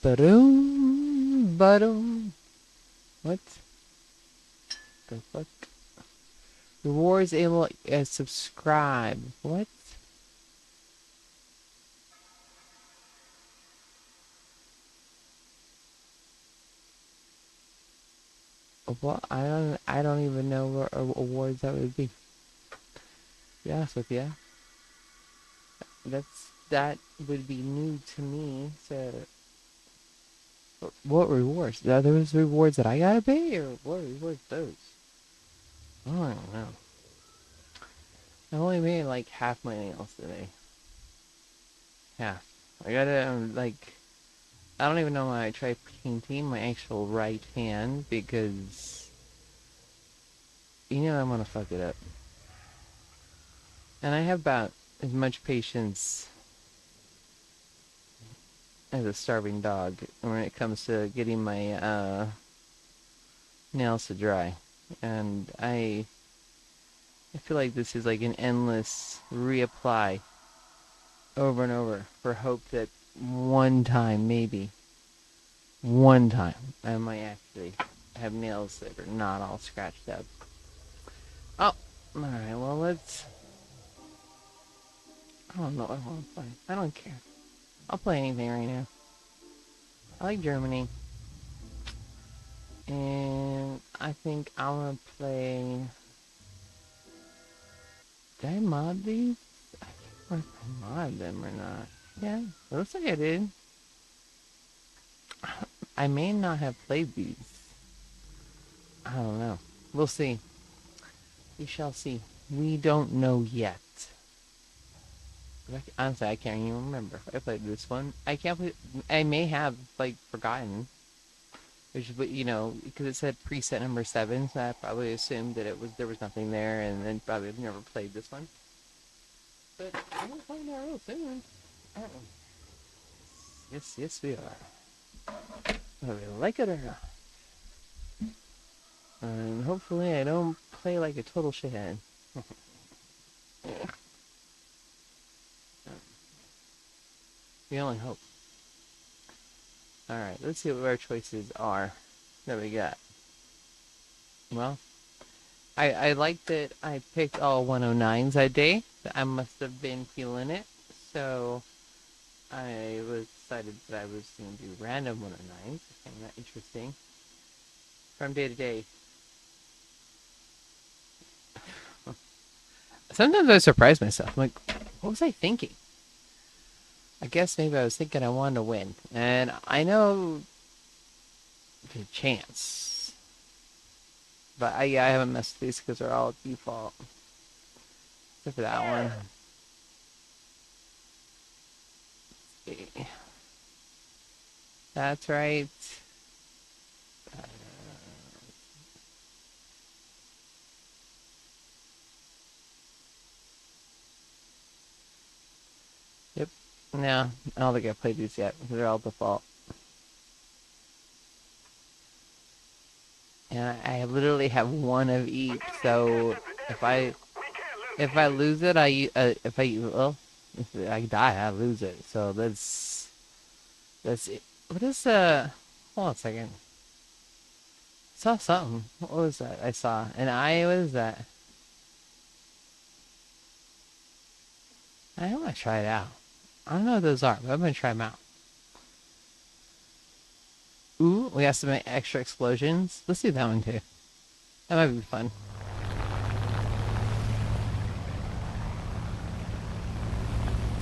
Ba-doom, ba-doom. What the fuck? Rewards able subscribe. What? What? I don't even know what awards that would be. To be honest with you, that would be new to me. So, what rewards? Are those rewards that I gotta pay, or what rewards those? I don't know. I only made like half my nails today. Half. I gotta like. I don't even know why I tried painting my actual right hand because you know I'm gonna fuck it up. And I have about as much patience as a starving dog when it comes to getting my nails to dry. And I feel like this is like an endless reapply over and over for hope that one time, maybe one time, I might actually have nails that are not all scratched up. Oh, alright, well let's... I don't know what I want to play. I don't care. I'll play anything right now. I like Germany. And I think I want to play... Did I mod these? I can't remember if I mod them or not. Yeah, it looks like I did. I may not have played these. I don't know. We'll see. We shall see. We don't know yet. Honestly, I can't even remember if I played this one. I can't play... I may have, like, forgotten. Which, you know, because it said preset number 7, so I probably assumed that there was nothing there, and then probably have never played this one. But we'll find out real soon. Yes, yes, we are. Whether we like it or not. And hopefully I don't play like a total shithead. We only hope. Alright, let's see what our choices are that we got. Well, I like that I picked all 109s that day. I must have been feeling it. So I was decided that I was going to do random 109s. Kind of interesting. From day to day. Sometimes I surprise myself. I'm like, what was I thinking? I guess maybe I was thinking I wanted to win. And I know the chance. But I haven't messed with these because they're all default. Except for that one. That's right. Yep. No, I don't think I played these yet. They're all default. And I literally have one of each. So if I lose it, if I die, I lose it. So that's it. What is hold on a second. I saw something. What was that? I saw an eye. What is that? I want to try it out. I don't know what those are, but I'm gonna try them out. Ooh, we have some extra explosions. Let's do that one too. That might be fun.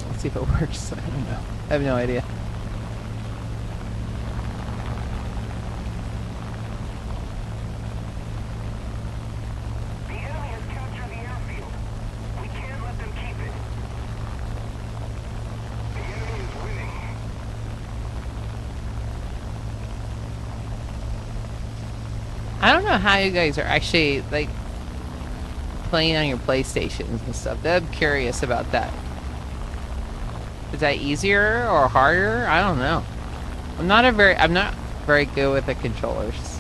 Let's see if it works. I don't know. I have no idea. The enemy has captured the airfield. We can't let them keep it. The enemy is winning. I don't know how you guys are actually like playing on your PlayStations and stuff. I'm curious about that. Is that easier or harder? I don't know. I'm not very good with the controllers.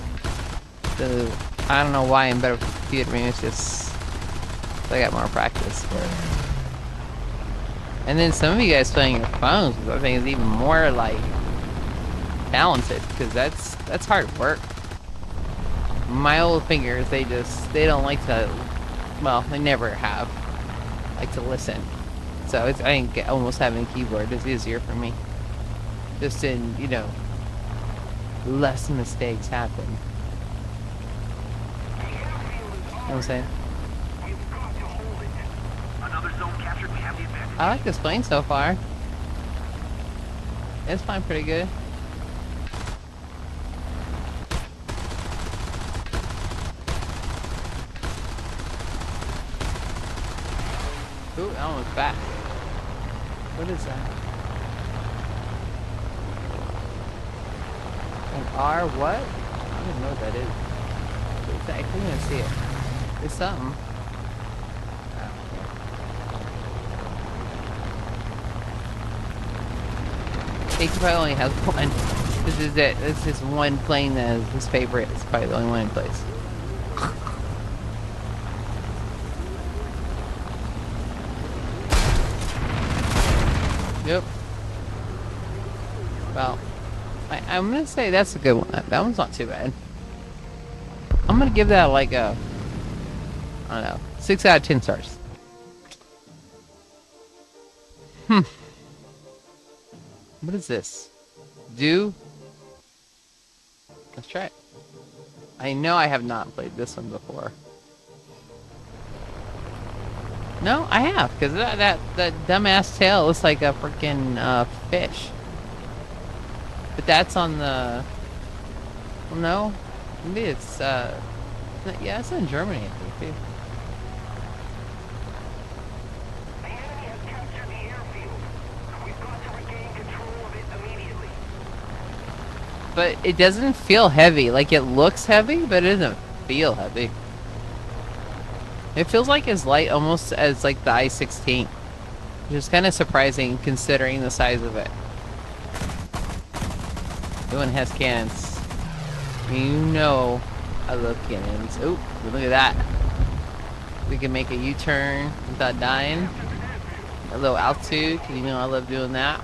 So I don't know why I'm better with the computer. Maybe it's just I got more practice. And then some of you guys playing your phones, I think is even more like talented, because that's hard work. My old fingers, they don't like to, well, they never have, like to listen. So I think almost having a keyboard is easier for me. Just in, you know, less mistakes happen. You know what I'm saying? I like this plane so far. It's flying pretty good. Ooh, that one was fast. What is that? An R what? I don't even know what that is. What is that? I can't even see it. It's something. He probably only has one. This is it. This is one plane that is his favorite. It's probably the only one in place. Yep. Well, I'm gonna say that's a good one. That one's not too bad. I'm gonna give that like a, I don't know, 6 out of 10 stars. What is this? Do? Let's try it. I know I have not played this one before. No, I have, because that dumbass tail looks like a freaking fish. But that's on the... Well, no. Maybe it's, yeah, it's in Germany, I think, too. The enemy has captured the airfield. We've got to regain control of it immediately. But it doesn't feel heavy. Like, it looks heavy, but it doesn't feel heavy. It feels like as light almost as, like, the I-16. Which is kind of surprising, considering the size of it. This one has cannons. You know I love cannons. Oh, look at that. We can make a U-turn without dying. A little altitude, because you know I love doing that.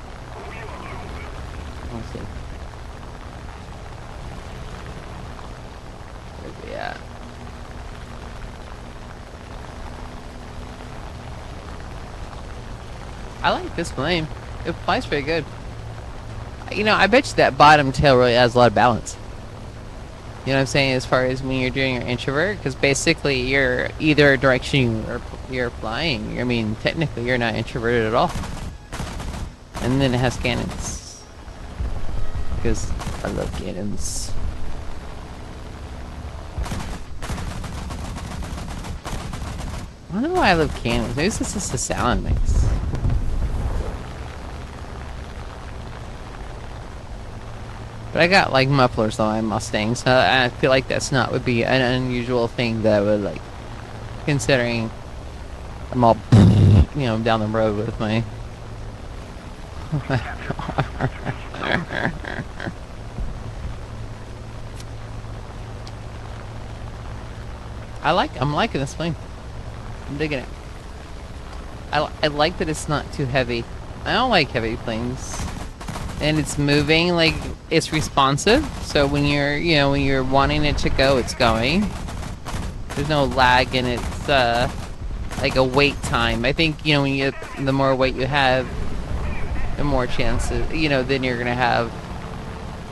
Let's see. Where's he at? I like this plane. It flies pretty good. You know, I bet you that bottom tail really has a lot of balance. You know what I'm saying, as far as when you're doing your introvert, because basically you're either direction you're flying. I mean, technically you're not introverted at all. And then it has cannons. Because I love cannons. I don't know why I love cannons. Maybe it's just the sound it makes. But I got like mufflers on my Mustang, so I feel like that's not would be an unusual thing that I would like, considering I'm all, you know, down the road with my. I'm liking this plane. I'm digging it. I like that it's not too heavy. I don't like heavy planes. And it's moving, like, it's responsive. So when you're, you know, when you're wanting it to go, it's going. There's no lag, and it's, like a wait time. I think, you know, when you, the more weight you have, the more chances, you know, then you're gonna have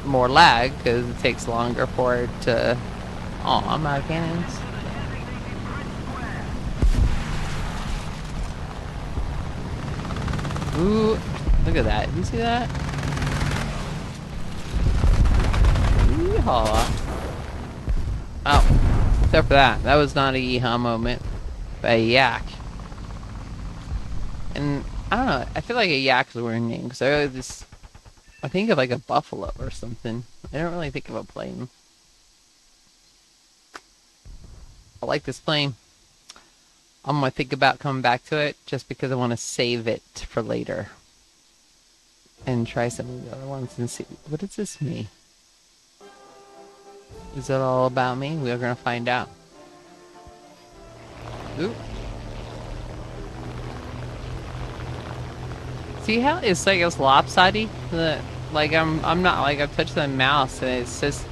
more lag, because it takes longer for it to, oh, I'm out of cannons. Ooh, look at that. You see that? Yeehaw. Oh, except for that. That was not a yeehaw moment, but a yak. And I don't know. I feel like a yak's a weird name because I think of like a buffalo or something. I don't really think of a plane. I like this plane. I'm gonna think about coming back to it just because I want to save it for later and try some of the other ones and see what does this mean. Is it all about me? We're gonna find out. Ooh. See how it's like it's lopsided? Like I'm not like I've touched the mouse and it's just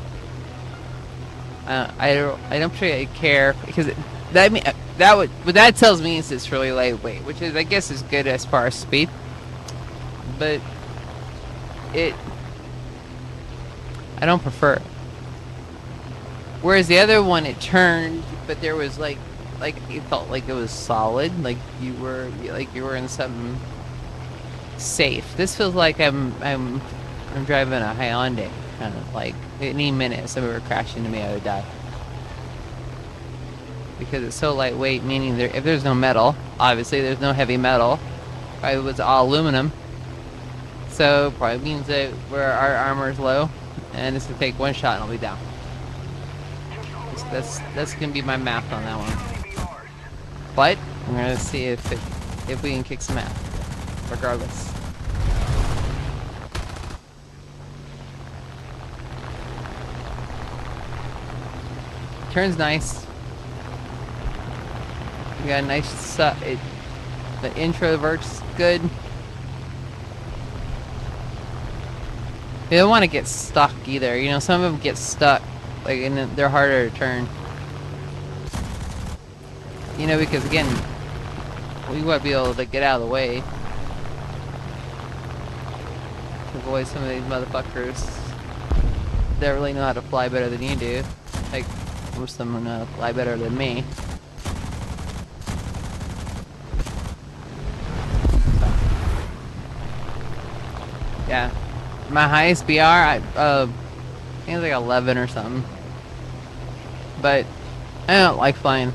I don't particularly care because that mean that would what that tells me is it's really lightweight, which is I guess is good as far as speed, but it I don't prefer it. Whereas the other one it turned, but there was like it felt like it was solid, like you were in something safe. This feels like I'm driving a Hyundai, kind of like any minute if somebody were crashing into me, I would die. Because it's so lightweight, meaning if there's no metal, obviously there's no heavy metal. Probably was all aluminum. So probably means that our armor's low, and it's gonna take one shot and I'll be down. That's gonna be my math on that one. But I'm gonna see if we can kick some ass, regardless. Turn's nice. We got a nice the intro works good. You don't want to get stuck either. You know, some of them get stuck, like, and they're harder to turn. You know, because again, we want to be able to get out of the way. Avoid some of these motherfuckers that really know how to fly better than you do. Like, most of them know how to fly better than me. Yeah. My highest BR, I think it's like 11 or something. But I don't like flying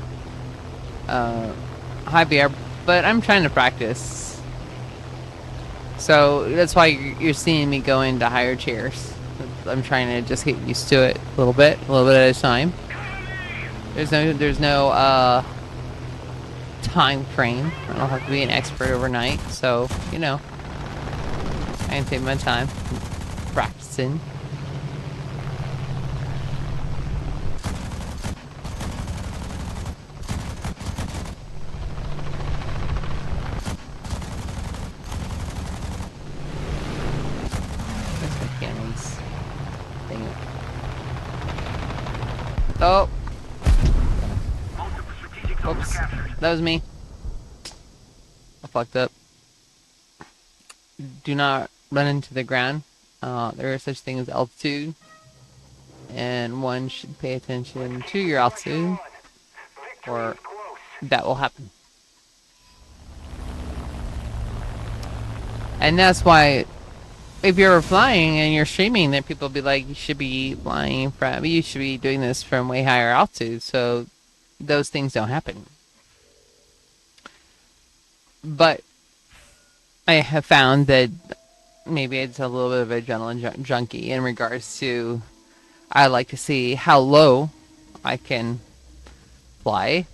high BR, but I'm trying to practice. So that's why you're seeing me go into higher chairs. I'm trying to just get used to it a little bit at a time. There's no time frame. I don't have to be an expert overnight, so you know, I can take my time practicing. Where's my cannons? Dang it. Oh! Oops. That was me. I fucked up. Do not run into the ground. There is such thing as altitude, and one should pay attention to your altitude, or that will happen. And that's why, if you're flying and you're streaming, then people will be like, you should be you should be doing this from way higher altitude, so those things don't happen. But I have found that maybe it's a little bit of adrenaline junkie in regards to I like to see how low I can fly,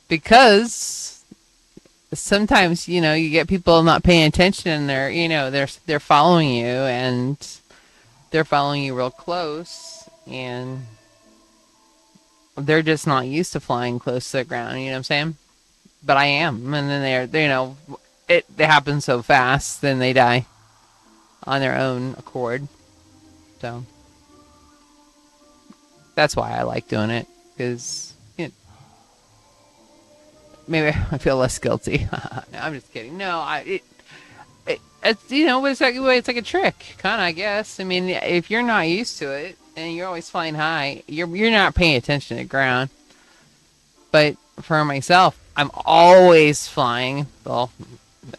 because sometimes you know you get people not paying attention and they're following you and they're following you real close and they're just not used to flying close to the ground. You know what I'm saying? But I am, and then it happens so fast, then they die on their own accord. So that's why I like doing it, because maybe I feel less guilty. No, I'm just kidding. No, it's it's like a trick, kind of, I guess. I mean, if you're not used to it and you're always flying high, you're not paying attention to the ground. But for myself, I'm always flying. Well,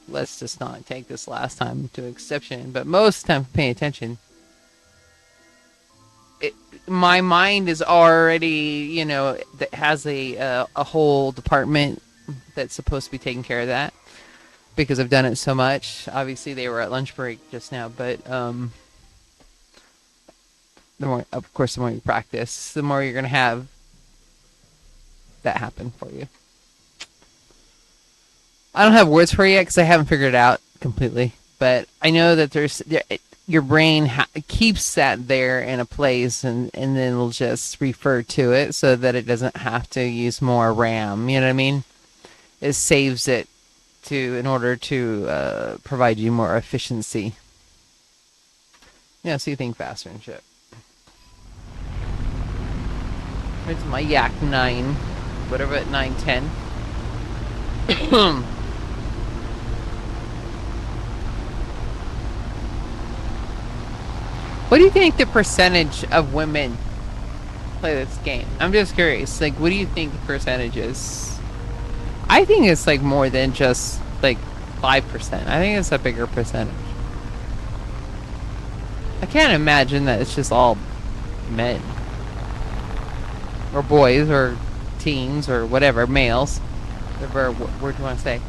let's just not take this last time to exception, but most of the time I'm paying attention. My mind is already, that has a whole department that's supposed to be taking care of that, because I've done it so much. Obviously, they were at lunch break just now, but the more you practice, the more you're going to have that happen for you. I don't have words for it yet because I haven't figured it out completely, but I know that your brain keeps that there in a place, and then it'll just refer to it so that it doesn't have to use more RAM. You know what I mean? It saves it in order to provide you more efficiency. Yeah, so you think faster and shit. It's my Yak 9. Whatever at 910. What do you think the percentage of women play this game? I'm just curious. Like, what do you think the percentage is? I think it's like more than just like 5%. I think it's a bigger percentage. I can't imagine that it's just all men. Or boys, or teens, or whatever, males. Whatever word you want to say.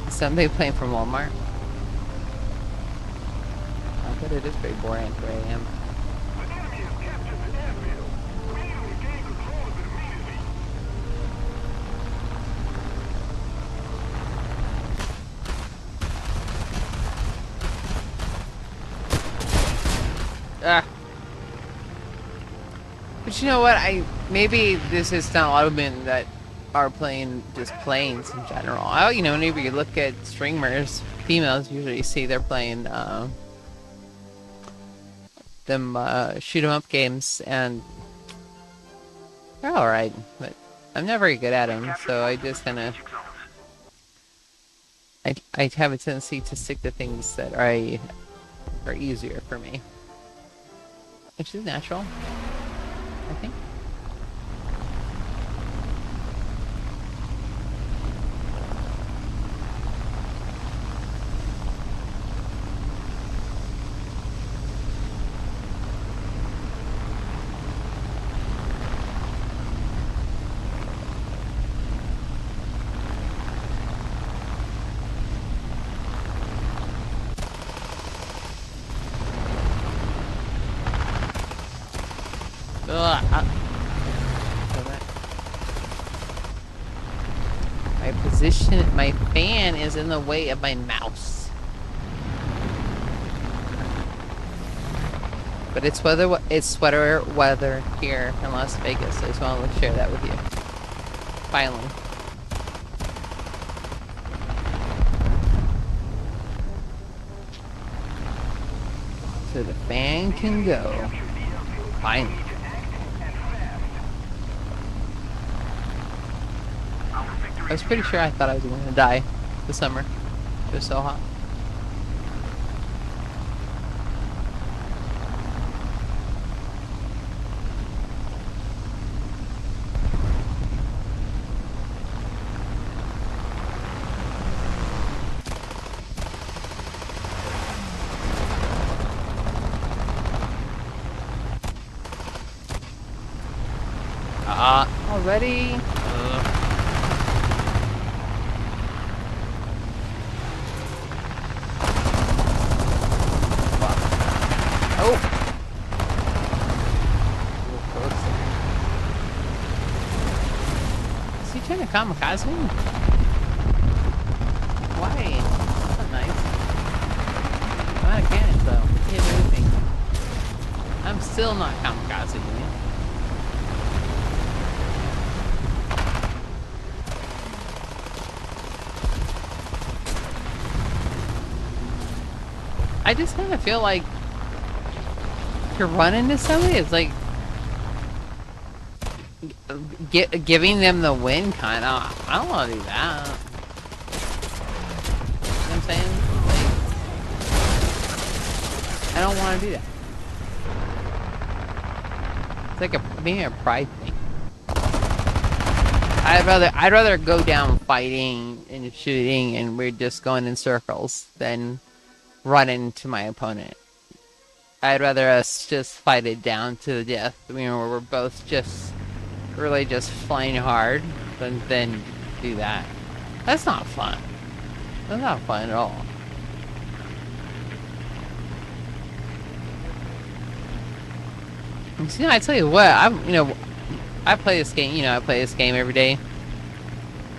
Somebody playing from Walmart. I bet it is pretty boring at 3 a.m. The enemy has captured the airfield. We need to regain control of it immediately. Ah. But you know what? Maybe this is not a lot of men that are playing just planes in general. You know, whenever you look at streamers, females usually see they're playing them shoot 'em up games, and they're all right. But I'm not very good at them, so I just kind of I have a tendency to stick to things that are easier for me, which is natural, I think. My position, my fan is in the way of my mouse. But it's sweater weather here in Las Vegas. So I just want to share that with you. Finally. So the fan can go. Finally. I was pretty sure I thought I was going to die this summer. It was so hot. Already? Oh! Is he trying to kamikaze me? Why? That's not nice. I'm out of cannons though. Can't do anything. I'm still not kamikazing you. I just kind of feel like if you're running to somebody, it's like giving them the win, kind of. I don't want to do that. You know what I'm saying? Like, I don't want to do that. It's like maybe a pride thing. I'd rather go down fighting and shooting, and we're just going in circles than run into my opponent. I'd rather us just fight it down to the death. I mean, where we're both just really just flying hard, but then do that. That's not fun. That's not fun at all. See, I tell you what, I play this game. I play this game every day.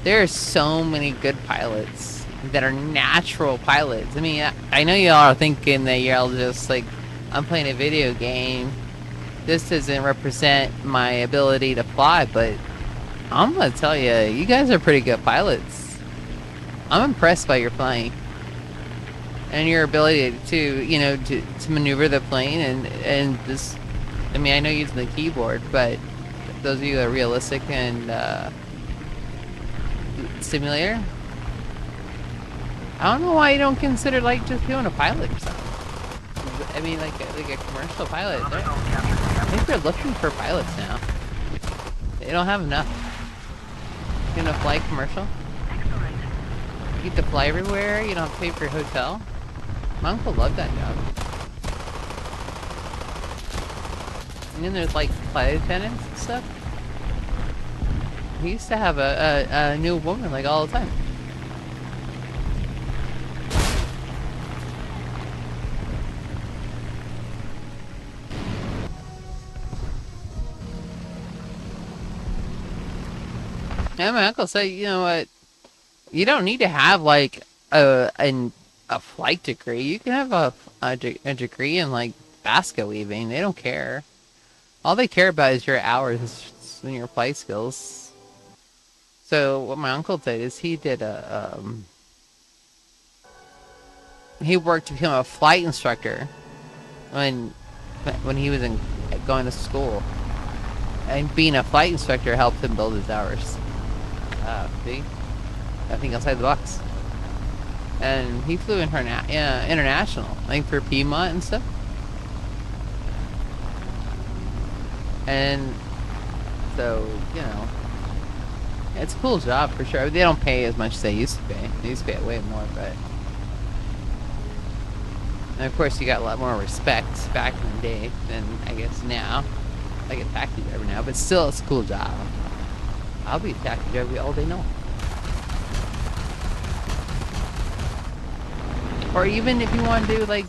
There are so many good pilots that are natural pilots. I mean, I know y'all are thinking that y'all just like, I'm playing a video game this doesn't represent my ability to fly, but I'm gonna tell you, you guys are pretty good pilots. I'm impressed by your flying and your ability to, to maneuver the plane and this. I mean, I know using the keyboard, but those of you that are realistic and simulator, I don't know why you don't consider like just doing a pilot or something. I mean, like a commercial pilot. I think they're looking for pilots now. They don't have enough. You gonna fly commercial? You get to fly everywhere. You don't have to pay for your hotel. My uncle loved that job. And then there's like flight attendants and stuff. He used to have a new woman like all the time. And my uncle said, you know what? You don't need to have like a flight degree. You can have a degree in like basket weaving. They don't care. All they care about is your hours and your flight skills. So what my uncle did is he did he worked to become a flight instructor when he was going to school, and being a flight instructor helped him build his hours. See, I think outside the box. And he flew international, like for Piedmont and stuff. And so, it's a cool job for sure. They don't pay as much as they used to pay. They used to pay way more, but... And of course, you got a lot more respect back in the day than, I guess, now. I get taxi driver now, but still, it's a cool job. I'll be a taxi driver all day long. Or even if you want to do, like,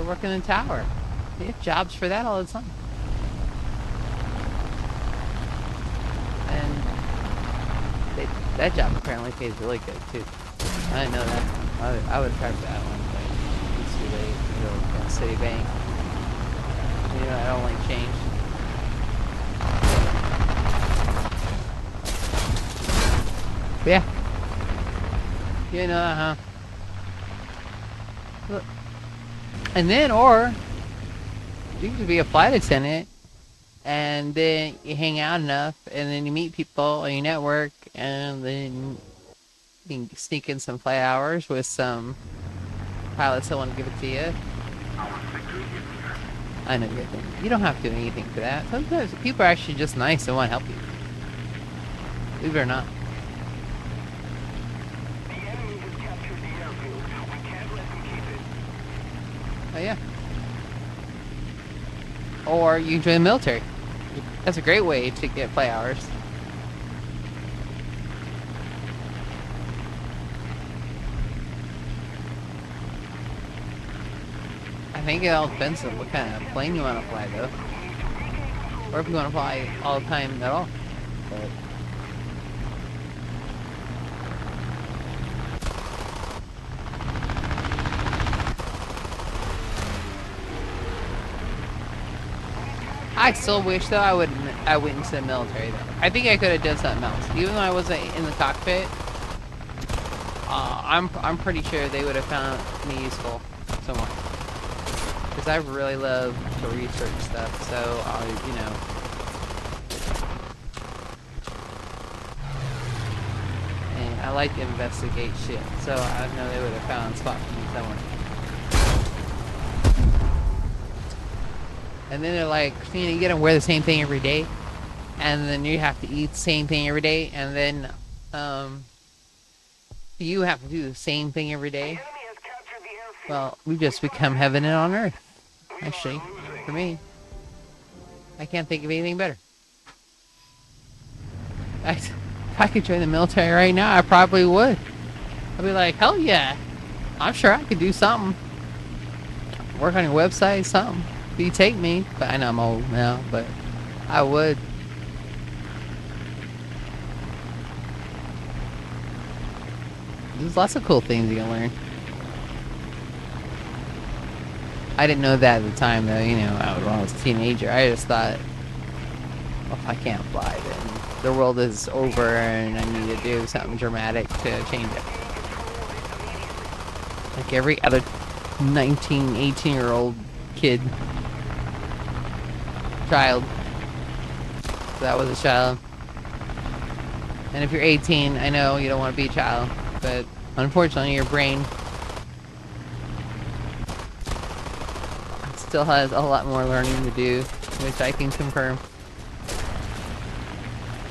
work in the tower. They have jobs for that all the time. And that job apparently pays really good, too. I didn't know that. I would try for that one, but it's too late. You know, Citibank. I don't like change. But yeah. You know that, huh? Look. And then, or you could be a flight attendant, and then you hang out enough, and then you meet people, and you network, and then you can sneak in some flight hours with some pilots that want to give it to you. I know you're thinking, you don't have to do anything for that. Sometimes people are actually just nice and want to help you. Believe it or not. The enemy has captured the airfield. We can't let them keep it. Oh yeah. Or you can join the military. That's a great way to get flight hours. I think it all depends on what kind of plane you want to fly, though. Or if you want to fly all the time at all. But I still wish, though, I went into the military, though. I think I could have done something else. Even though I wasn't in the cockpit, I'm pretty sure they would have found me useful somewhere. Because I really love to research stuff, so and I like to investigate shit, so I know they would have found a spot for me somewhere. And then they're like, you gotta wear the same thing every day, and then you have to eat the same thing every day, and then you have to do the same thing every day. Well, we've just become heaven on earth, actually, for me. I can't think of anything better. If I could join the military right now, I probably would. I'd be like, hell yeah, I'm sure I could do something. Work on your website, something. If you take me, but I know I'm old now, but I would. There's lots of cool things you can learn. I didn't know that at the time, though. You know, when I was a teenager, I just thought, well, if I can't fly, then the world is over, and I need to do something dramatic to change it. Like every other 19, 18-year-old kid, child. So that was a child. And if you're 18, I know you don't want to be a child, but unfortunately, your brain still has a lot more learning to do, which I can confirm.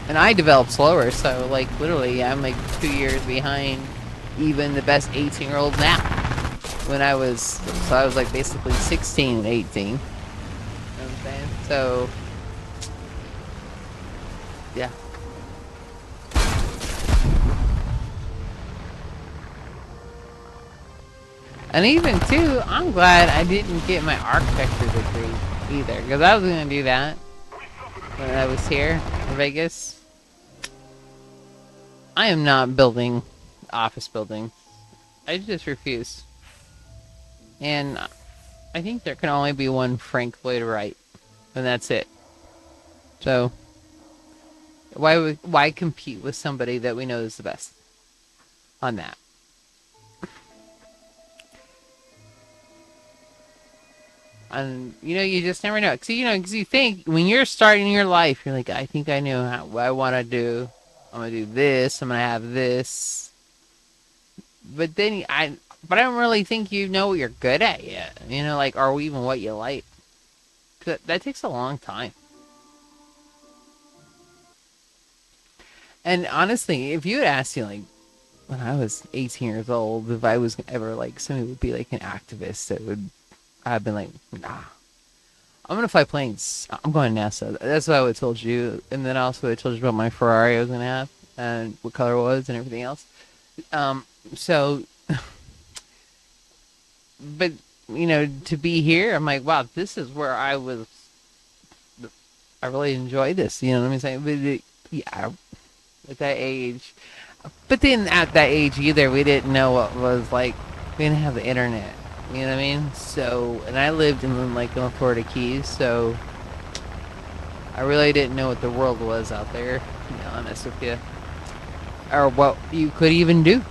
And I developed slower, so like literally I'm like 2 years behind even the best 18-year-old now. When I was like basically 16 and 18. You know what I'm saying? So yeah. And even too, I'm glad I didn't get my architecture degree either, because I was gonna do that when I was here in Vegas. I am not building office buildings. I just refuse. And I think there can only be one Frank Lloyd Wright, and that's it. So why compete with somebody that we know is the best on that? And you know, you just never know. Cause you know, because you think when you're starting your life, you're like, I think I know what I want to do. I'm gonna do this. I'm gonna have this. But then I don't really think you know what you're good at yet. You know, like, or even what you like. Cause that takes a long time. And honestly, if you had asked me, like, when I was 18 years old, if I was ever like somebody would be like an activist, that would, I've been like, nah. I'm gonna fly planes. I'm going to NASA. That's what I would have told you. And then also I told you about my Ferrari I was gonna have and what color it was and everything else. So, but you know, to be here, I'm like, wow, this is where I was. I really enjoy this. You know what I'm saying? But yeah, at that age. But then at that age either, we didn't know what was like. We didn't have the internet. You know what I mean? So, and I lived in like in the Florida Keys, so I really didn't know what the world was out there, to be honest with you. Or what you could even do.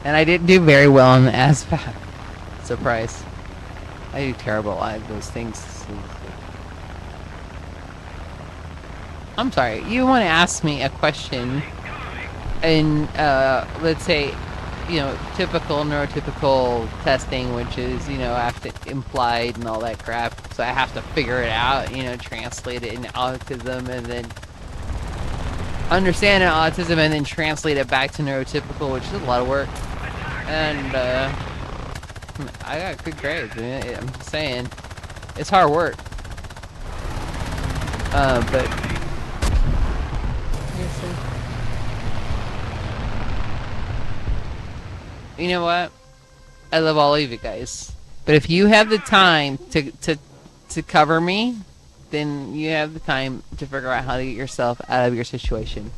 And I didn't do very well on the ASVAB. Surprise. I do terrible at those things. I'm sorry, you want to ask me a question in, let's say, you know, typical neurotypical testing, which is, you know, after implied and all that crap. So I have to figure it out, you know, translate it into autism and then understand autism and then translate it back to neurotypical, which is a lot of work. And, I got good grades. I mean, I'm just saying, it's hard work. But you know what? I love all of you guys. But if you have the time to cover me, then you have the time to figure out how to get yourself out of your situation.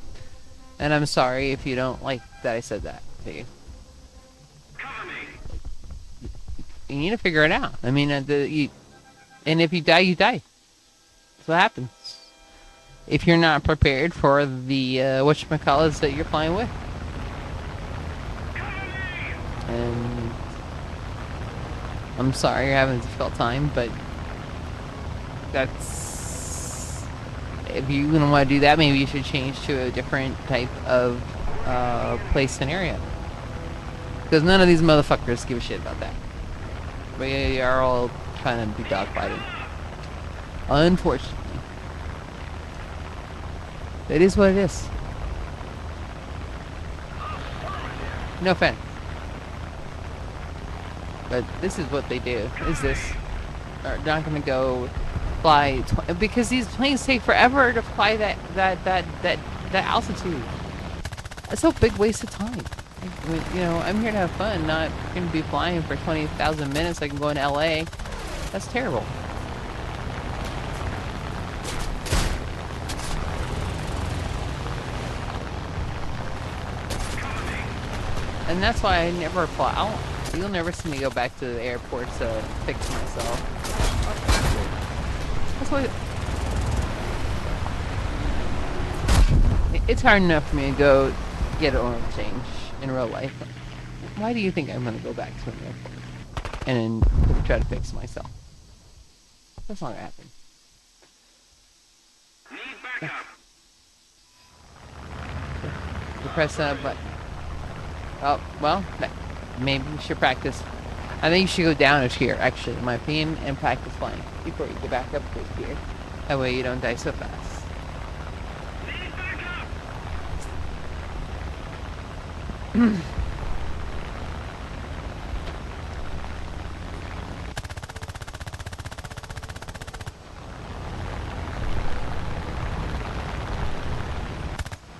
And I'm sorry if you don't like that I said that to you. You need to figure it out. I mean, and if you die, you die. That's what happens. If you're not prepared for the whatchamacallits that you're playing with. And I'm sorry you're having a difficult time, but that's, if you don't want to do that, maybe you should change to a different type of place scenario. Because none of these motherfuckers give a shit about that. We are all trying to be dogfighting. Unfortunately. It is what it is. No offense. But this is what they do. Is this? They're not going to go fly because these planes take forever to fly that altitude. That's a big waste of time. You know, I'm here to have fun, not going to be flying for 20,000 minutes. I can go in LA. That's terrible. And that's why I never fly. You'll never see me go back to the airport to fix myself. That's why. It's hard enough for me to go get an oil change in real life. Why do you think I'm going to go back to an airport and then try to fix myself? That's not going to happen. Need backup. You press that button. Oh, well, maybe you should practice. I think you should go down a tier, actually, in my opinion, and practice flying before you get back up to a tier. That way you don't die so fast. Need backup.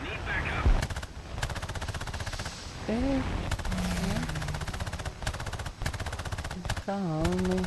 Need backup. There. Call me.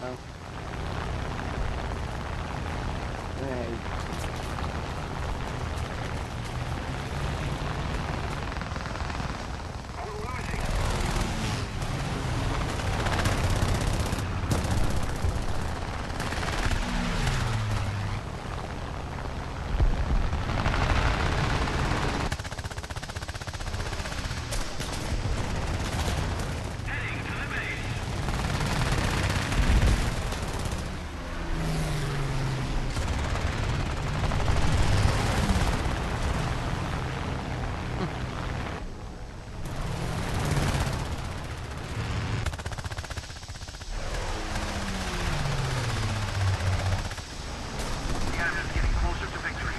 Oh. Right. We're losing. Heading to the base. Canada's getting closer to victory.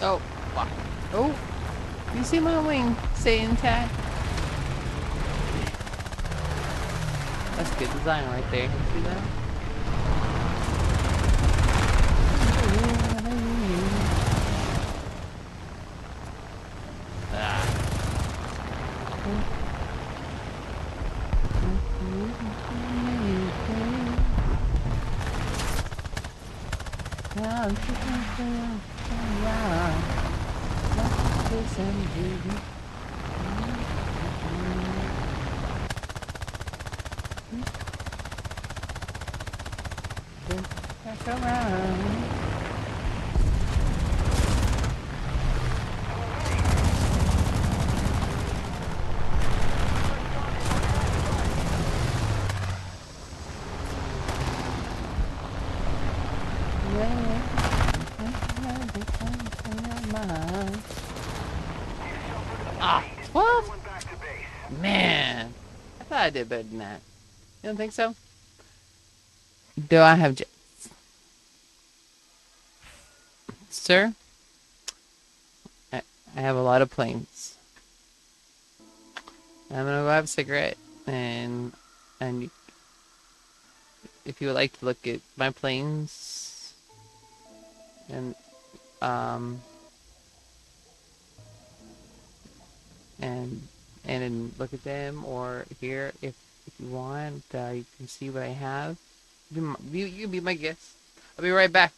Oh, fuck. Oh, you see my wing stay intact? That's good design right there. You see that? Back around. Ah, 12? Everyone back to base. Man, I thought I did better than that. You don't think so? Do I have jets? Sir? I have a lot of planes. I'm gonna go have a cigarette, and if you would like to look at my planes, and um, and then look at them, or here if you want, you can see what I have. You can be my guest. I'll be right back.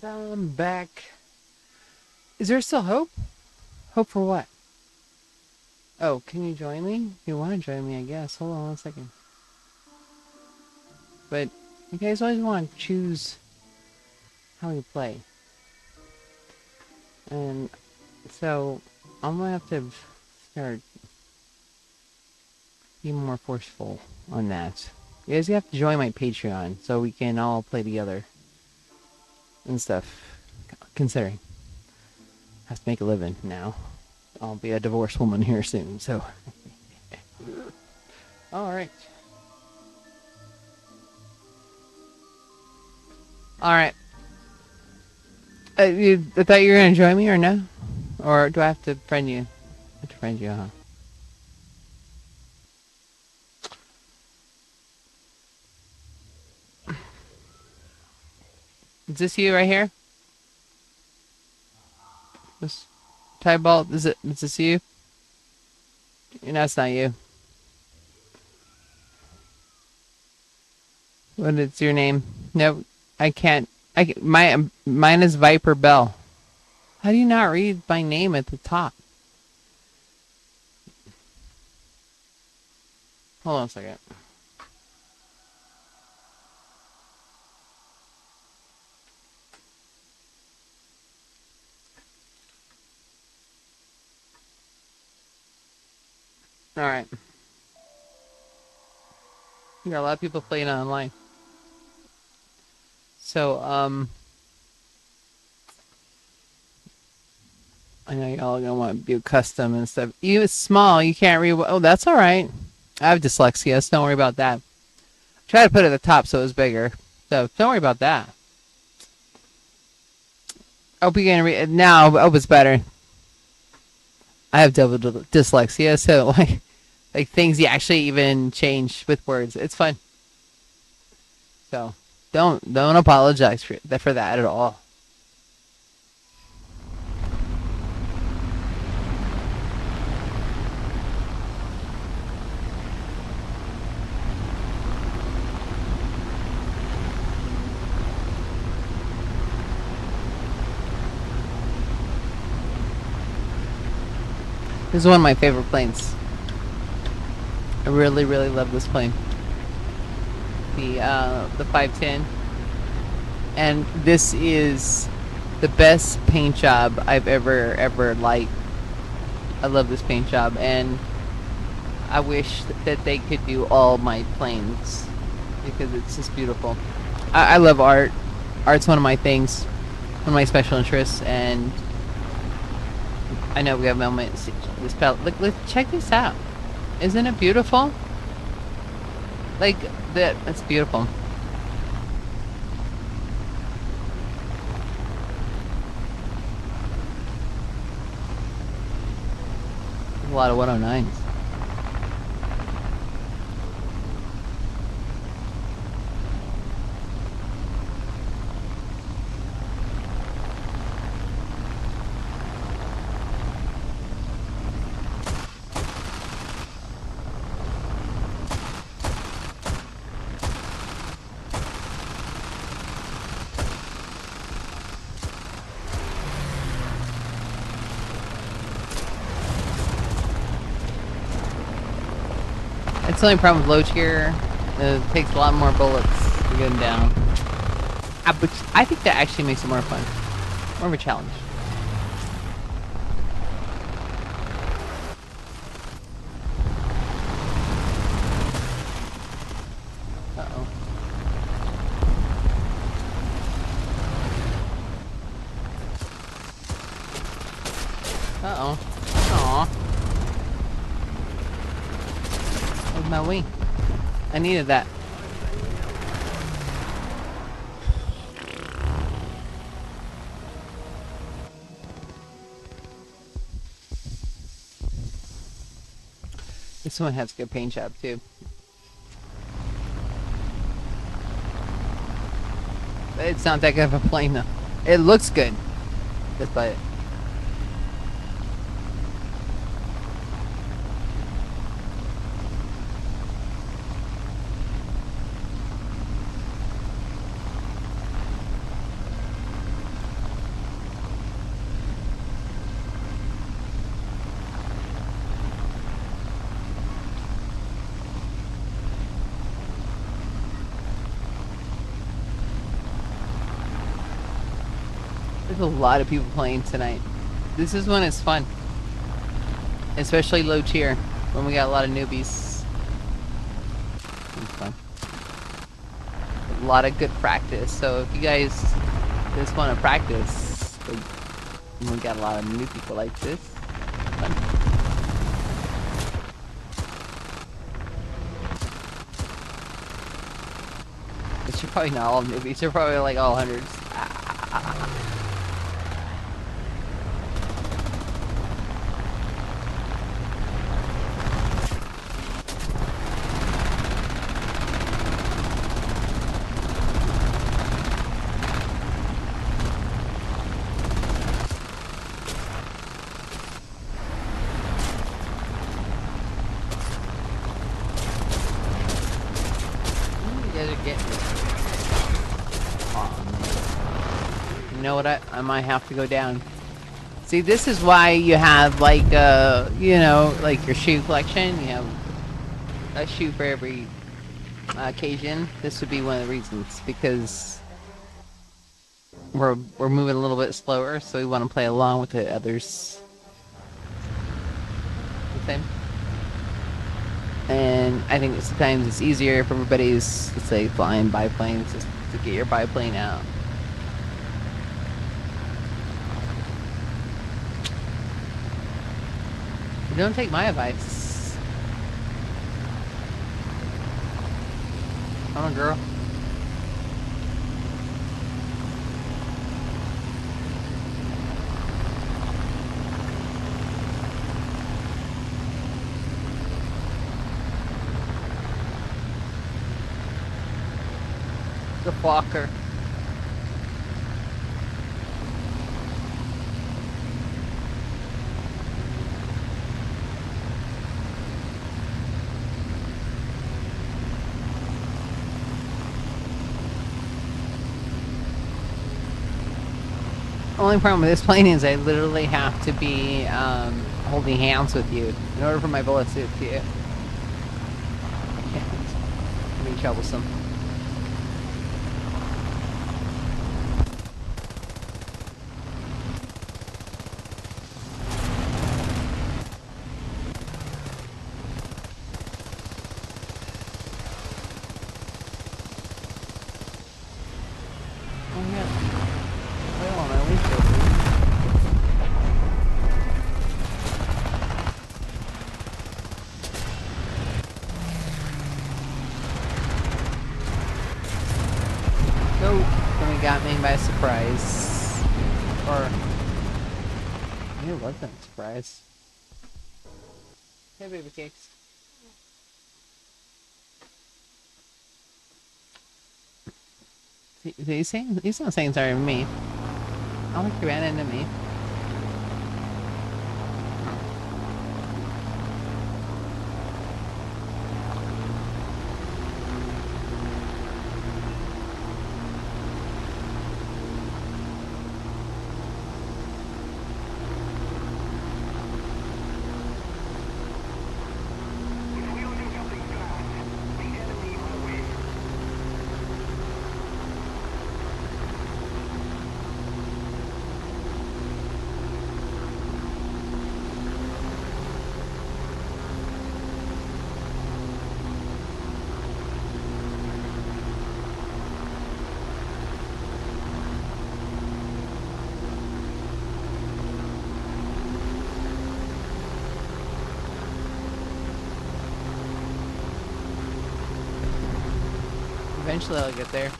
And I'm back. Is there still hope? Hope for what? Oh, can you join me? If you want to join me, I guess. Hold on 1 second. But you guys always want to choose how you play. And so I'm going to have to start being more forceful on that. You guys have to join my Patreon so we can all play together and stuff. Considering I have to make a living now. I'll be a divorced woman here soon, so. Alright. Alright. I thought you were going to join me or no? Or do I have to friend you? I have to friend you, huh? Is this you right here? This Tybalt? Is this you? No, it's not you. What is your name? No, I can't. Mine is Viper Bell. How do you not read my name at the top? Hold on a second. Alright. You got a lot of people playing online. So, I know y'all are gonna want to be custom and stuff. Even small, you can't read. Oh, that's alright. I have dyslexia, so don't worry about that. Try to put it at the top so it's bigger. So, don't worry about that. I hope you can read it now. I hope it's better. I have double dyslexia, so like things you actually even change with words. It's fun. So don't apologize for that at all. This is one of my favorite planes. I really, really love this plane. The 510. And this is the best paint job I've ever liked. I love this paint job, and I wish that they could do all my planes because it's just beautiful. I love art. Art's one of my things, one of my special interests, and I know we have moments. This palette, look, check this out. Isn't it beautiful? Like that's beautiful. A lot of 109s. That's the only problem with low tier. It takes a lot more bullets to get them down. But I think that actually makes it more fun. More of a challenge. Uh-oh. Uh-oh. Aw. With my wing. I needed that. This one has a good paint job too. But it's not that good of a plane though. It looks good. Just by it. have a lot of people playing tonight. This is when it's fun. Especially low tier, when we got a lot of newbies. It's fun. A lot of good practice. So if you guys just want to practice, like, we got a lot of new people like this. Fun. But you're probably not all newbies. You're probably like all hundreds. You know what? I might have to go down. See, this is why you have like you know, like your shoe collection. You have a shoe for every occasion. This would be one of the reasons, because we're moving a little bit slower, so we want to play along with the others. The same. And I think sometimes it's easier if everybody's, let's say, flying biplanes, just to get your biplane out. Don't take my advice. Come on, girl. The flocker. Only problem with this plane is I literally have to be holding hands with you in order for my bullets to hit you. It'd be troublesome. Got me by surprise. Or maybe it wasn't a surprise. Hey, baby cakes. He's not saying sorry to me. I don't think he ran into me. Eventually I'll get there.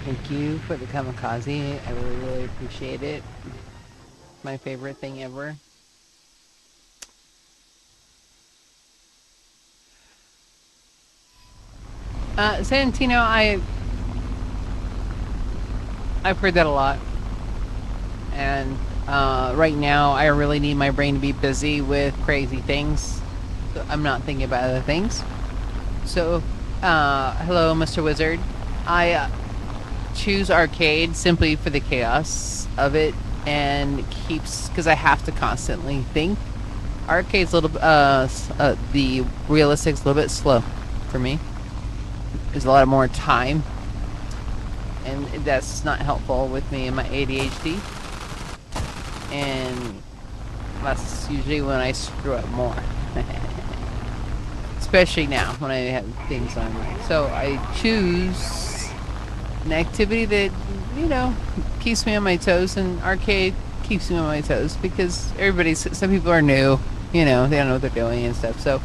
Thank you for the kamikaze. I really, really appreciate it. My favorite thing ever. Santino, I've heard that a lot, and right now I really need my brain to be busy with crazy things. So I'm not thinking about other things. So, hello, Mr. Wizard. I choose arcade simply for the chaos of it, and keeps because I have to constantly think. Arcade's a little the realistic's a little bit slow for me. There's a lot more time, and that's not helpful with me and my ADHD. And that's usually when I screw up more. Especially now when I have things on my. So I choose an activity that, you know, keeps me on my toes, and arcade keeps me on my toes because some people are new, you know, they don't know what they're doing and stuff. So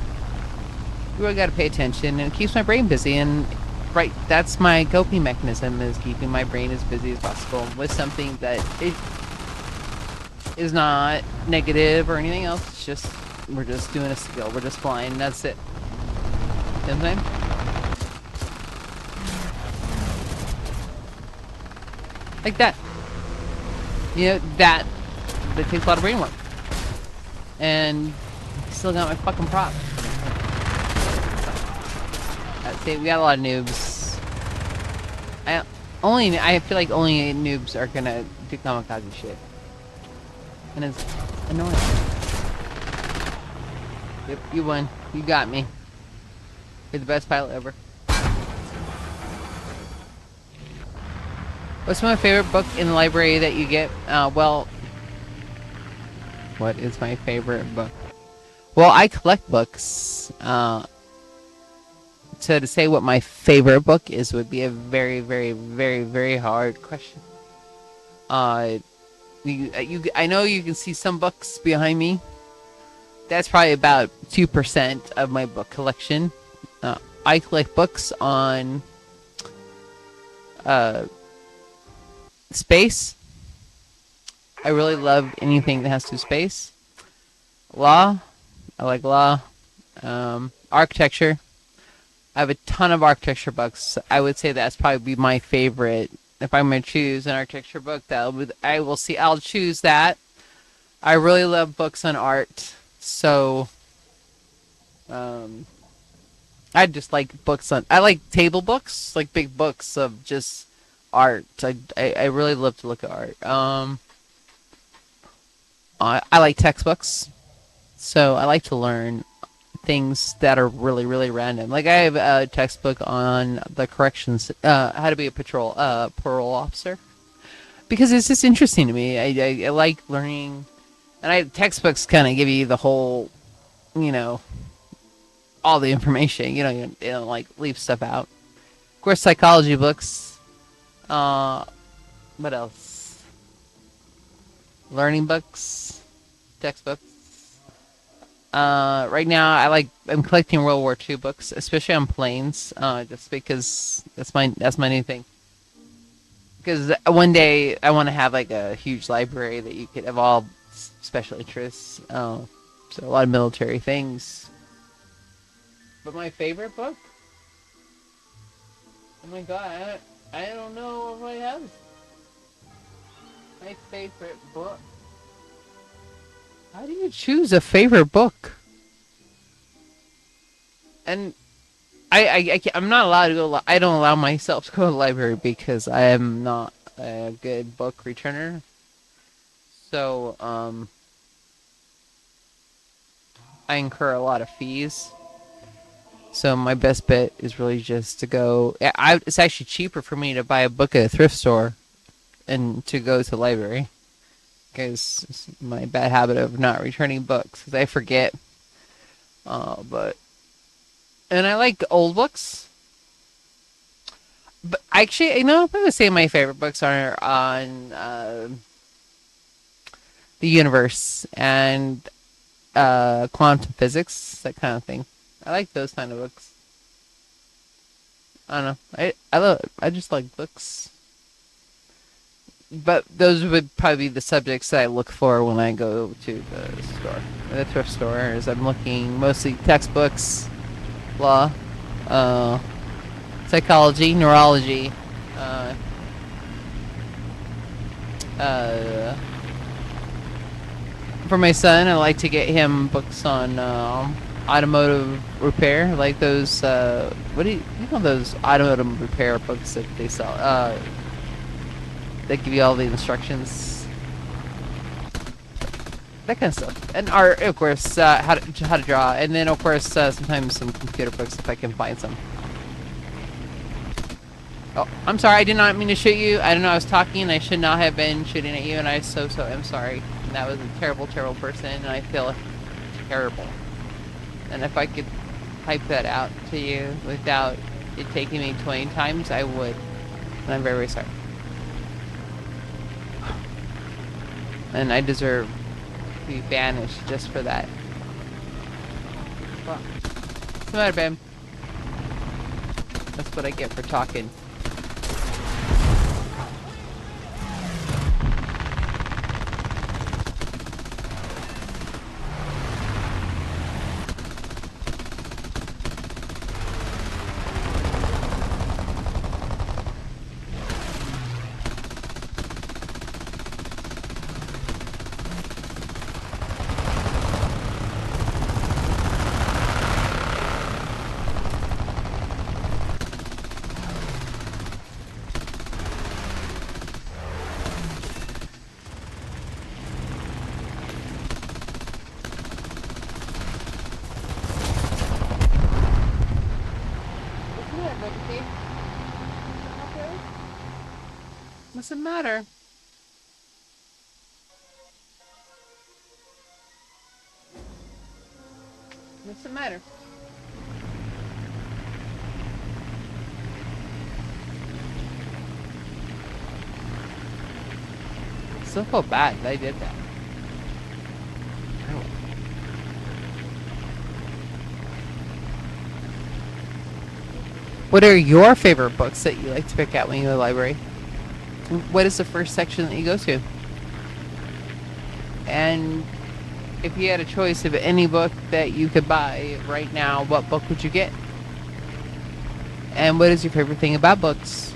you really got to pay attention, and it keeps my brain busy. And right, that's my coping mechanism, is keeping my brain as busy as possible with something that it is not negative or anything else. It's just we're just doing a skill. We're just flying. That's it. You know what I'm saying? Like that. You know, that takes a lot of brain work. And I still got my fucking prop. We got a lot of noobs. I feel like only noobs are gonna do kamikaze shit. And it's annoying. Yep, you won. You got me. You're the best pilot ever. What's my favorite book in the library that you get? Well, what is my favorite book? Well, I collect books. So to say what my favorite book is would be a very, very, very, very hard question. I know you can see some books behind me. That's probably about 2% of my book collection. I collect books on space. I really love anything that has to do space. Law. I like law. Architecture. I have a ton of architecture books. I would say that's probably be my favorite. If I'm going to choose an architecture book, I'll choose that. I really love books on art. So, I just like I like table books, like big books of just art. I really love to look at art. I like textbooks. So I like to learn things that are really, really random. Like I have a textbook on the corrections, how to be a parole officer, because it's just interesting to me. I like learning, and textbooks kind of give you the whole, you know, all the information. You know, they don't like leave stuff out. Of course, psychology books. What else? Learning books, textbooks. Right now I'm collecting World War II books, especially on planes, just because that's my new thing. Because one day I want to have like a huge library that you could have all special interests. So a lot of military things. But my favorite book? Oh my god, I don't know what I have. My favorite book. How do you choose a favorite book? And I'm not allowed to go. I don't allow myself to go to the library because I am not a good book returner. So I incur a lot of fees. So my best bet is really just to go. It's actually cheaper for me to buy a book at a thrift store and to go to the library. Because it's my bad habit of not returning books, because I forget. And I like old books. But actually, you know, I'm going to say my favorite books are on the universe and quantum physics, that kind of thing. I like those kind of books. I don't know. I just like books. But those would probably be the subjects that I look for when I go to the store. The thrift store is I'm looking mostly textbooks, law, psychology, neurology, uh, uh, for my son, I like to get him books on automotive repair, like those. What do you call those automotive repair books that they sell? That give you all the instructions, that kind of stuff, and art, of course. How to draw, and then of course sometimes some computer books if I can find some. Oh, I'm sorry. I did not mean to shoot you. I don't know. I was talking, and I should not have been shooting at you, and I so am sorry. And that was a terrible, terrible person, and I feel terrible. And if I could type that out to you without it taking me 20 times, I would. And I'm very, very sorry. And I deserve to be banished just for that. What's the matter, babe? That's what I get for talking. What's the matter? What's the matter? Still feel bad that I did that. What are your favorite books that you like to pick out when you go to the library? What is the first section that you go to? And if you had a choice of any book that you could buy right now, what book would you get? And what is your favorite thing about books?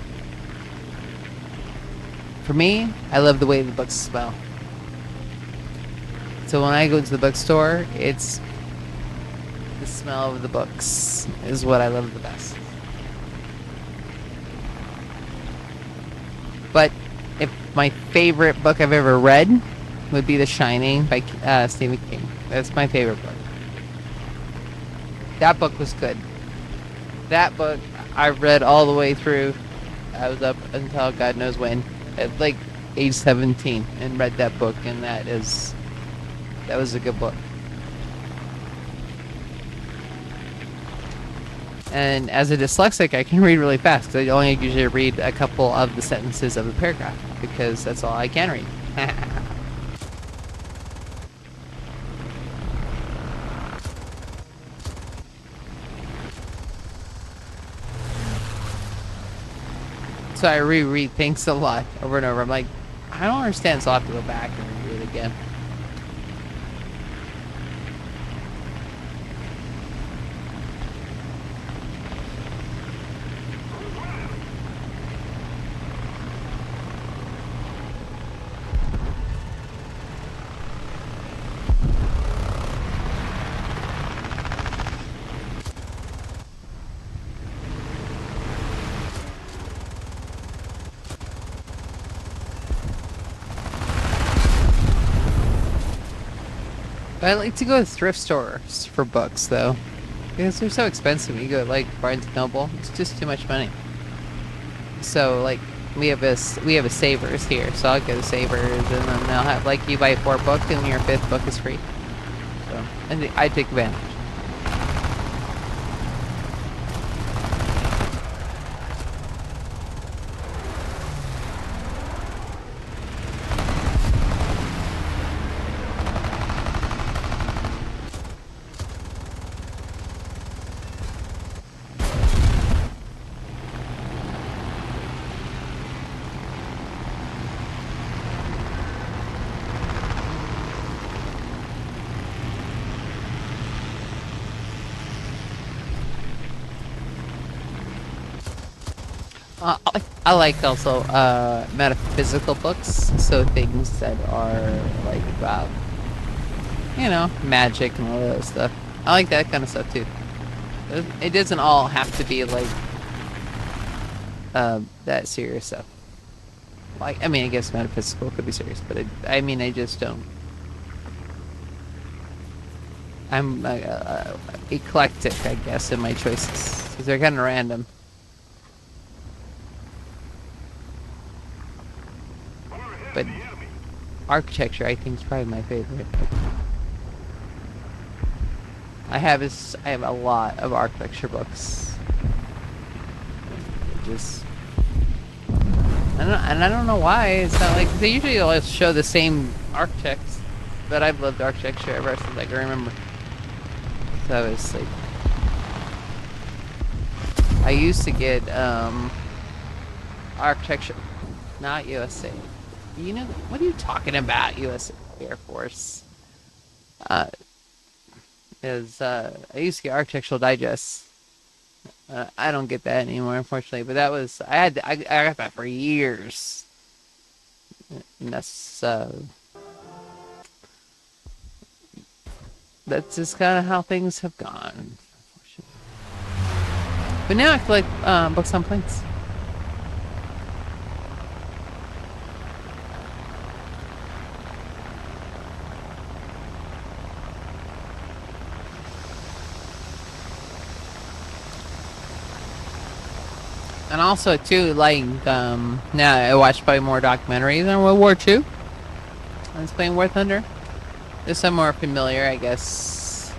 For me, I love the way the books smell. So when I go to the bookstore, it's the smell of the books is what I love the best. But if my favorite book I've ever read would be The Shining by Stephen King. That's my favorite book. That book was good. That book I read all the way through. I was up until God knows when, at like age 17, and read that book, and that was a good book. And as a dyslexic, I can read really fast, because I only usually read a couple of the sentences of the paragraph, because that's all I can read. So I reread things a lot over and over. I'm like, I don't understand, so I'll have to go back and read it again. I like to go to thrift stores for books, though, because they're so expensive. You go to, like, Barnes & Noble, it's just too much money. So, like, we have a Savers here, so I'll go to Savers, and then they'll have, like, you buy 4 books, and your 5th book is free. So, and I take advantage. I like also metaphysical books, so things that are like about magic and all that stuff. I like that kind of stuff too. It doesn't all have to be like that serious stuff. Like I mean, I guess metaphysical could be serious, but I mean, I just don't. I'm eclectic, I guess, in my choices because they're kind of random. We're ahead But of the enemy. architecture, I think, is probably my favorite. I have a lot of architecture books. Just I don't know why. It's not like they usually always show the same architects, but I've loved architecture ever since I can remember. So it's like I used to get architecture, not USA. What are you talking about? U.S. Air Force. Uh, is I used to get Architectural Digest. I don't get that anymore, unfortunately. But that was I got that for years. And that's just kind of how things have gone. But now I collect books on planes. And also too, like now I watch probably more documentaries on World War II. On Spain War Thunder. There's some more familiar, I guess.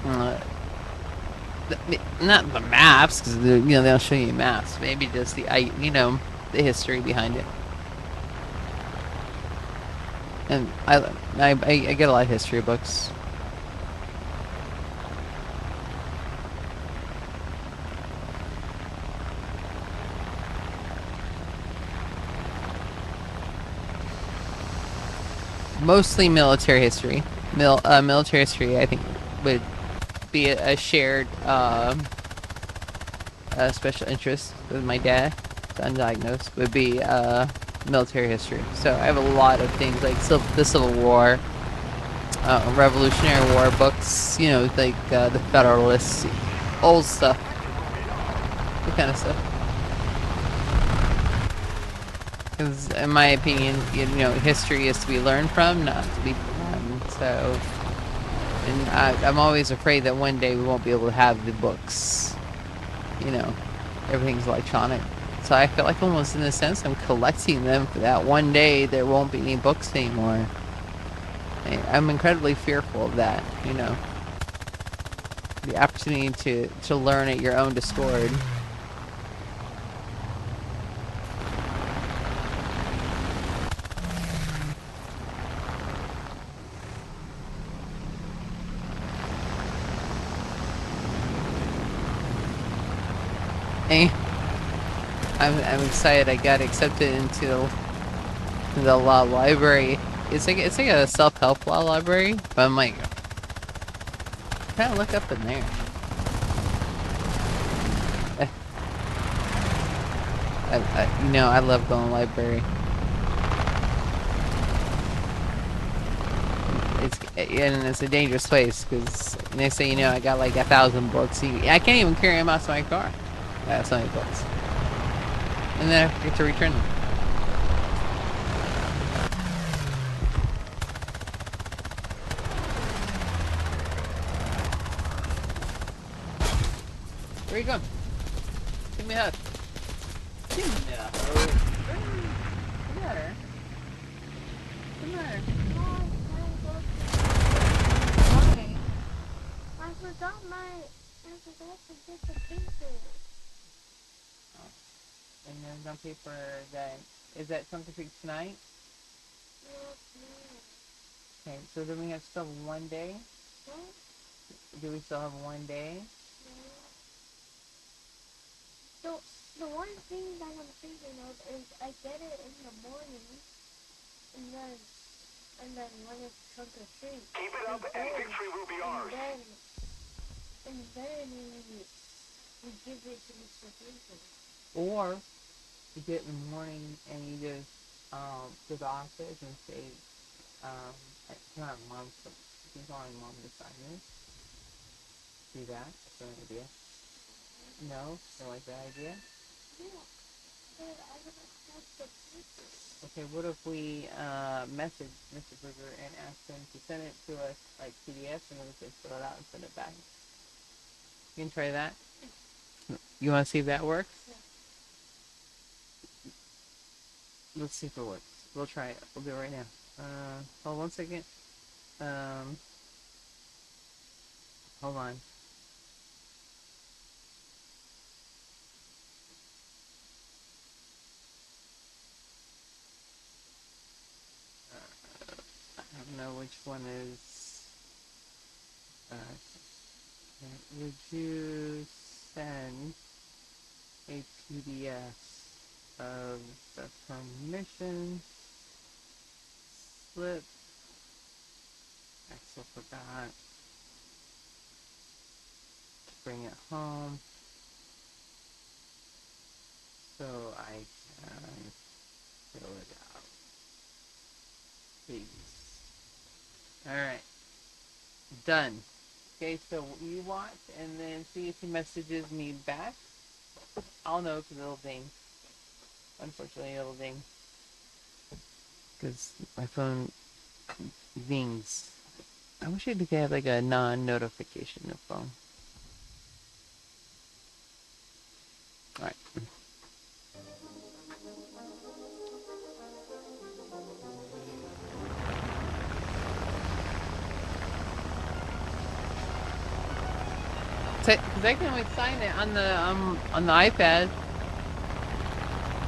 Uh, Not the maps, because they'll show you maps. Maybe just the history behind it. And I get a lot of history books. Mostly military history. Military history, I think, would be a shared special interest with my dad. Undiagnosed would be military history. So I have a lot of things like the Civil War, Revolutionary War books. Like the Federalists, old stuff, that kind of stuff. Because in my opinion, history is to be learned from, not to be forgotten. So, and I'm always afraid that one day we won't be able to have the books. Everything's electronic. So I feel like almost in a sense I'm collecting them for that one day there won't be any books anymore. I'm incredibly fearful of that. The opportunity to learn at your own discord. I'm excited. I got accepted into the law library. It's like a self-help law library, but I'm like trying to look up in there. I love going to the library. It's a dangerous place because next thing you know, I got like 1,000 books. I can't even carry them out to my car. I have so many books, and then I get to return them. Where are you going? Give me a hug. Give me a hug. What's the matter? What's the matter? Okay. I forgot to get the paper. And there's no paper that... Is that something for tonight? No, Okay, so then we have still one day? no, Do we still have one day? no. So, the one thing that I'm thinking of is I get it in the morning, and then when it's trunk or treat, Keep it up, and victory will be ours. and then we give it to Mr. Paper. Or you do it in the morning and you just go to the office and say, um, it's not mom's, she's calling mom to sign this. Do that. That's an idea. No? Don't like that idea? Yeah, but I don't have the paper. Okay, what if we message Mr. Berger and ask him to send it to us like PDF and then we can fill it out and send it back? You can try that. You want to see if that works? Yeah. Let's see if it works. We'll try it. We'll do it right now. Hold on 1 second. Um, hold on. I don't know which one is. Would you send a PDF of the permission slip? I still forgot to bring it home so I can fill it out. Please. Alright. Done. Okay, so you watch and then see if he messages me back. I'll know because it'll ding. Unfortunately, it'll ding. Because my phone dings. I wish I could have like a non-notification phone. Alright. Because I can only sign it on the iPad.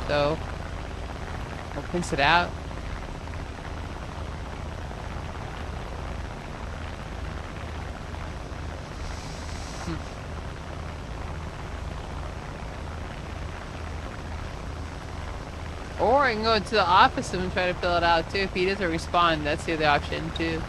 So I'll pinch it out. Or I can go to the office and try to fill it out too. If he doesn't respond, that's the other option too.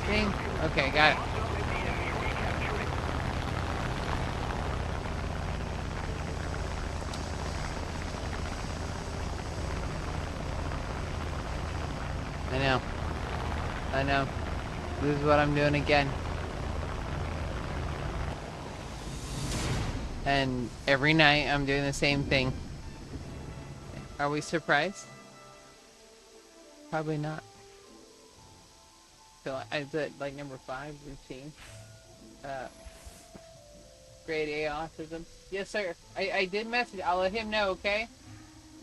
Ding. Okay, got it. I know. I know. This is what I'm doing again. And every night I'm doing the same thing. Are we surprised? Probably not. So I did like number 5 routine. Uh, grade A autism. Yes, sir. I did message. I'll let him know, okay?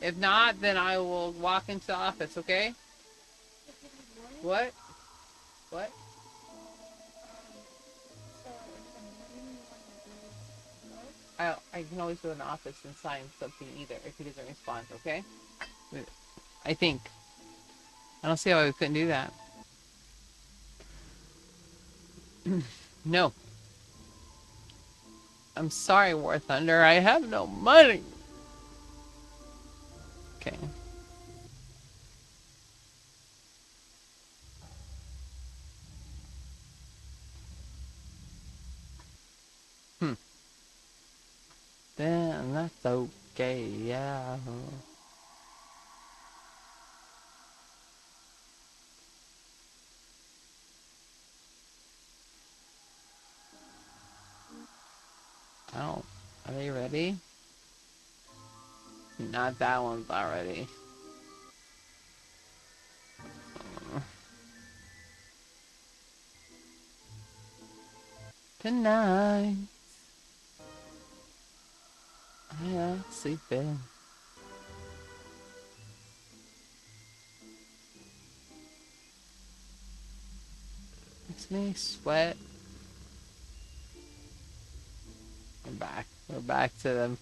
If not, then I will walk into the office, okay? What? What? I can always go in the office and sign something either if he doesn't respond, okay? I think. I don't see how we couldn't do that. No. I'm sorry, War Thunder. I have no money. Okay. Then that's okay, yeah. Oh, are they ready? Not that one's not ready. Tonight, I'm sleeping. Makes me sweat. We're back. We're back to the,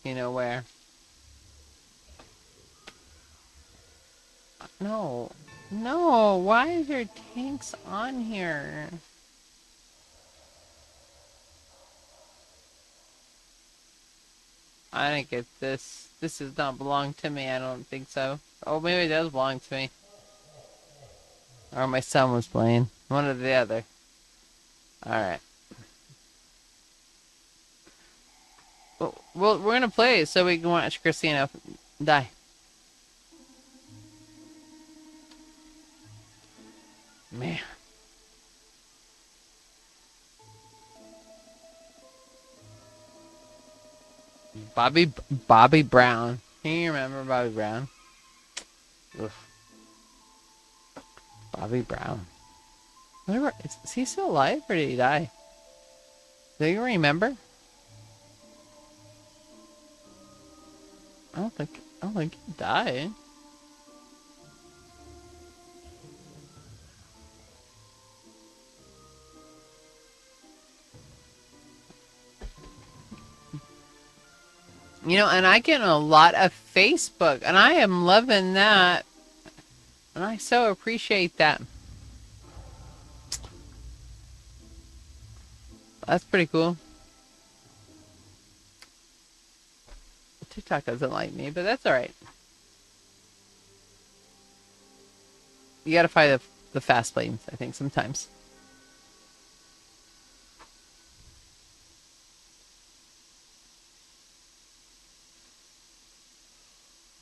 you know where. No. No, why is there tanks on here? I didn't get this. This does not belong to me, I don't think so. Oh, maybe it does belong to me. Or my son was playing. One or the other. Alright. Well, we're gonna play so we can watch Christina die. Man. Bobby Brown. Can you remember Bobby Brown? Ugh. Bobby Brown. Is he still alive or did he die? Do you remember? I don't think he died. You know, and I get a lot of Facebook, and I am loving that. And I so appreciate that. That's pretty cool. TikTok doesn't like me, but that's alright. You gotta find the fast lanes, I think, sometimes.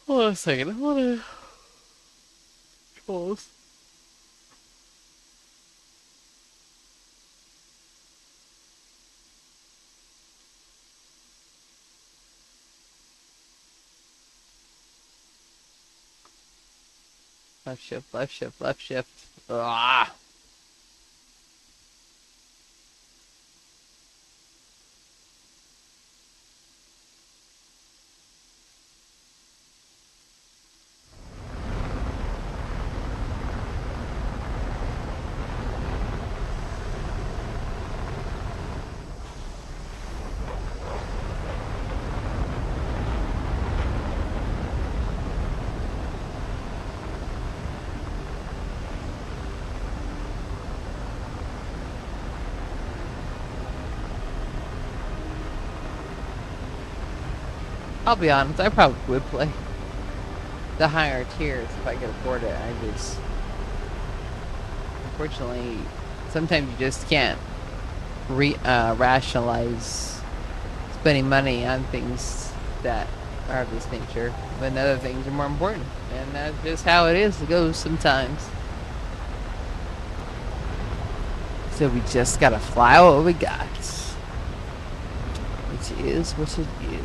Hold on a second. I wanna close. Left shift, left shift, left shift. Ah. I'll be honest, I probably would play the higher tiers if I could afford it. Unfortunately, sometimes you just can't rationalize spending money on things that are of this nature when other things are more important. And that's just how it is. It goes sometimes. So we just gotta fly out what we got. Which is what it is.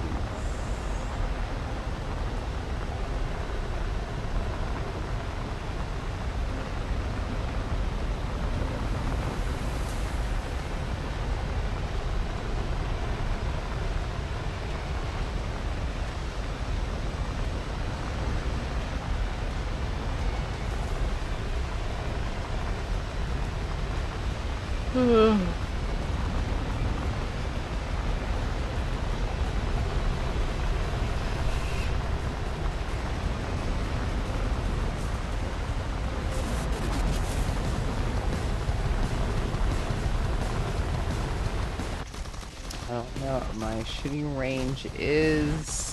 I don't know what my shooting range is.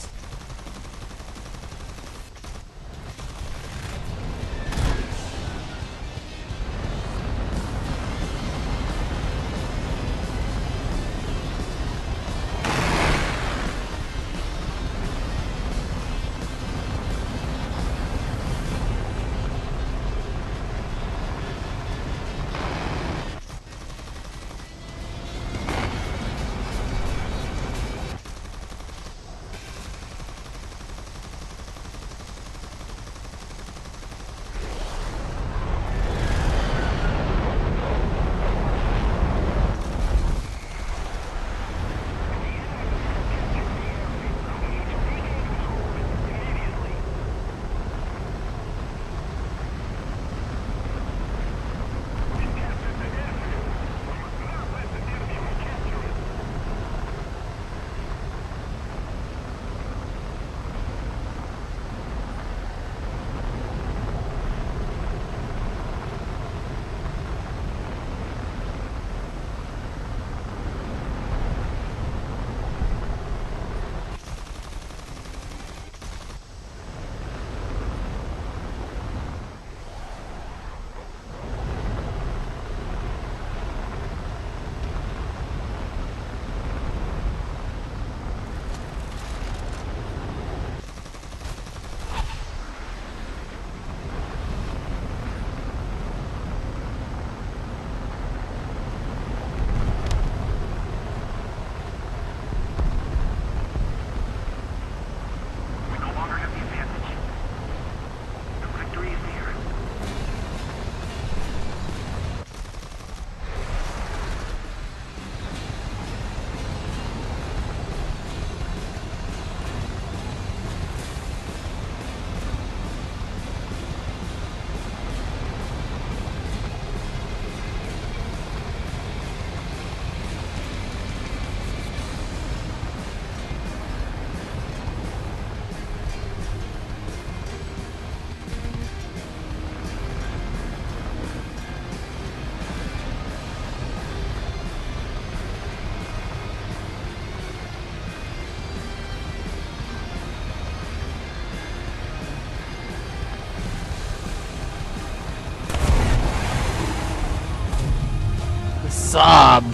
sub.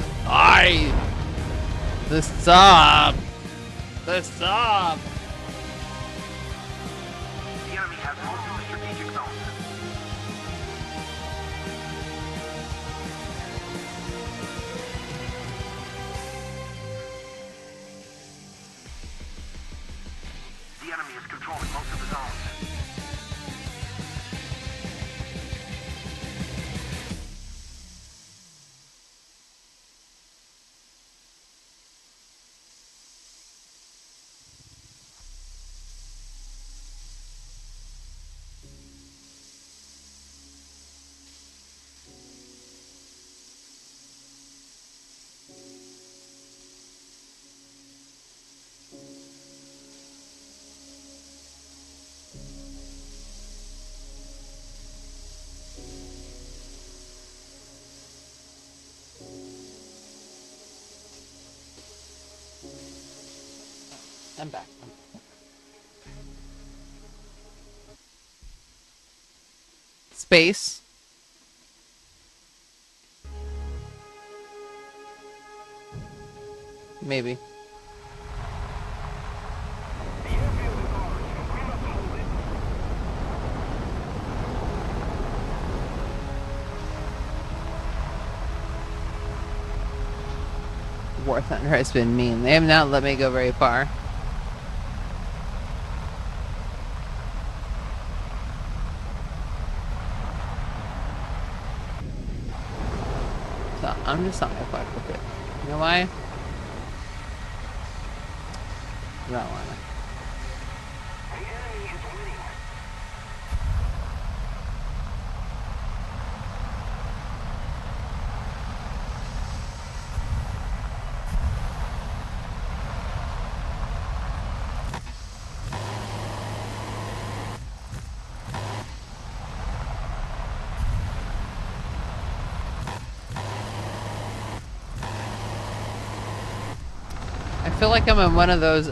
The sub. The sub. The enemy has multiple strategic zones. The enemy is controlling most of the zones. I'm back. Space. Maybe. The airfield is ours, and we must hold it. War Thunder has been mean. They have not let me go very far. So I'm just not gonna fuck with it. You know why? I don't wanna. The enemy is winning. I feel like I'm in one of those.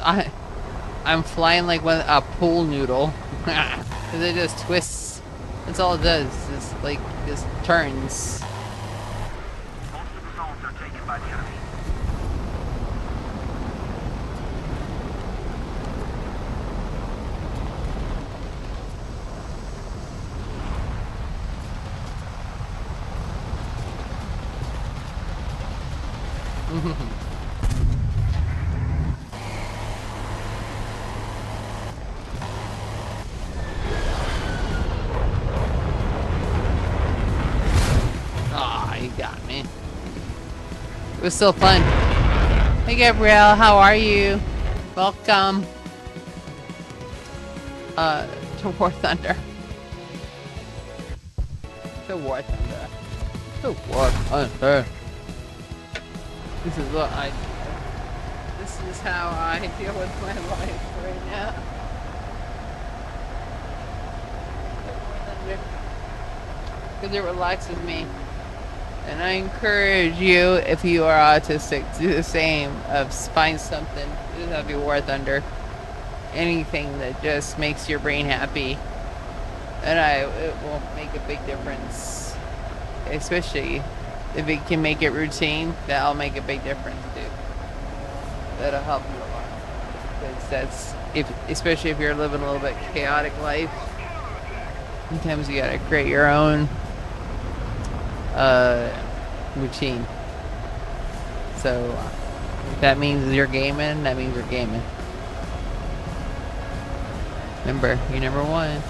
I'm flying like a pool noodle. Cause it just twists. That's all it does. It's like just turns. Most of the zones are taken by the enemy. Ah, you got me. It was still fun. Hey Gabrielle, how are you? Welcome. To War Thunder. To War Thunder. To War Thunder. This is what I. This is how I deal with my life right now. Because it relaxes me. And I encourage you, if you are autistic, do the same. Find something. It doesn't have to be War Thunder. Anything that just makes your brain happy. And it will make a big difference. Especially if it can make it routine, that'll make a big difference too. That'll help you a lot. Because especially if you're living a little bit chaotic life, sometimes you gotta create your own routine. So if that means you're gaming, that means you're gaming. Remember, you're number one.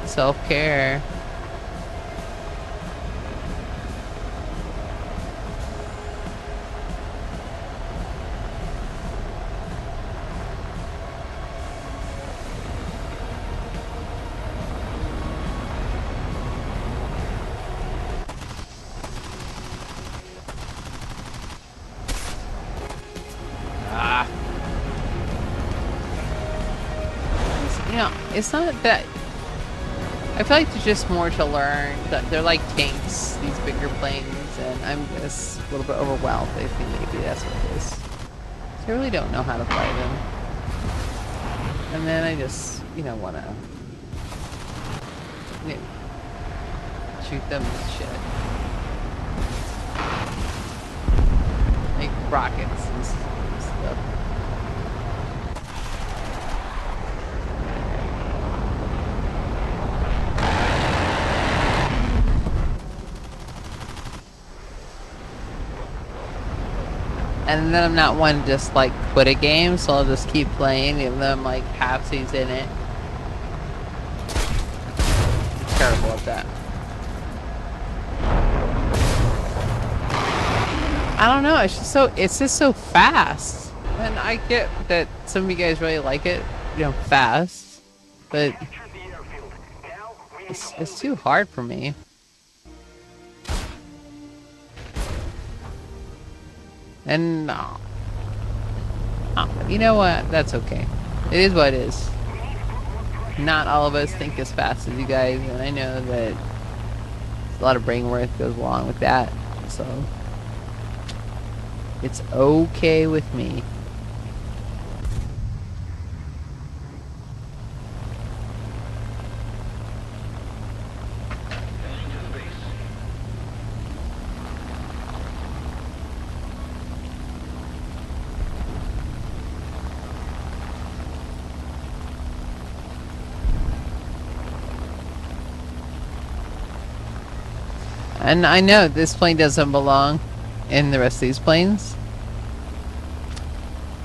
Self-care. It's not that. I feel like there's just more to learn. They're like tanks, these bigger planes, and I'm just a little bit overwhelmed. I think maybe that's what it is. So I really don't know how to fly them. And then I just, want to shoot them with shit. rockets and stuff. And then I'm not one to just like quit a game, so I'll just keep playing even though I'm like halfsies in it. I'm terrible at that. I don't know, it's just so fast. And I get that some of you guys really like it, you know, fast. But it's too hard for me. And you know what? That's okay. It is what it is. Not all of us think as fast as you guys, and I know that a lot of brain work goes along with that. So it's okay with me. And I know this plane doesn't belong in the rest of these planes.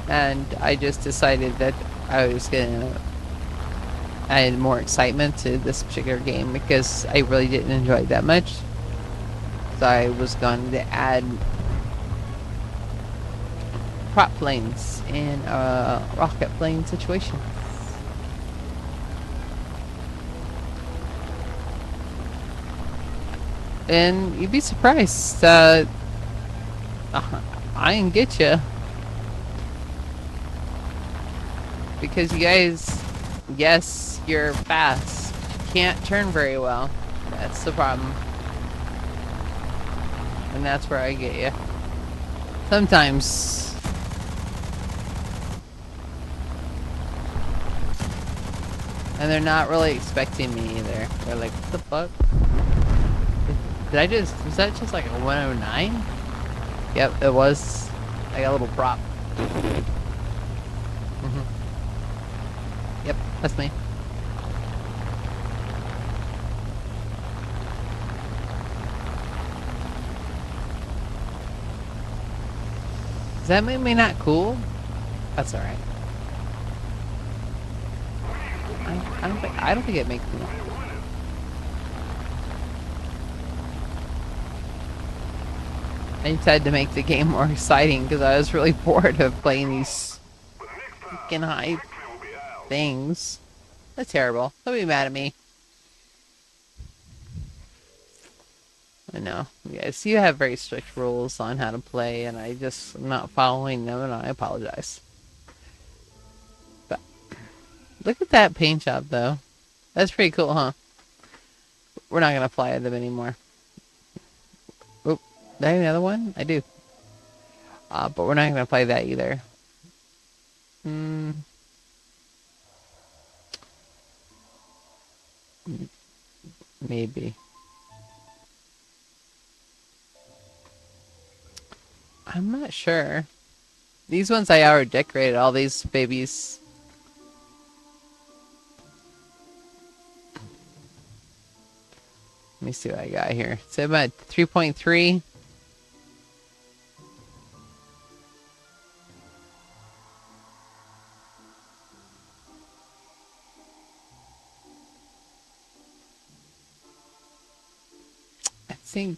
And I just decided that I was gonna add more excitement to this particular game because I really didn't enjoy it that much. So I was going to add prop planes in a rocket plane situation. And you'd be surprised. I can get you. Because you guys, yes, you're fast. Can't turn very well. That's the problem. And that's where I get you. Sometimes. And they're not really expecting me either. They're like, what the fuck? Was that just like a 109? Yep, it was. I got a little prop. Yep, that's me. Does that make me not cool? That's alright. I don't think it makes me. I decided to make the game more exciting because I was really bored of playing these fucking high things. That's terrible. Don't be mad at me. I know. Yes, you have very strict rules on how to play, and I just am not following them, and I apologize. But look at that paint job, though. That's pretty cool, huh? We're not gonna fly at them anymore. Oop, did I have another one? I do. But we're not gonna play that either. Maybe. I'm not sure. These ones I already decorated, all these babies. Let me see what I got here. So I'm at 3.3. I think.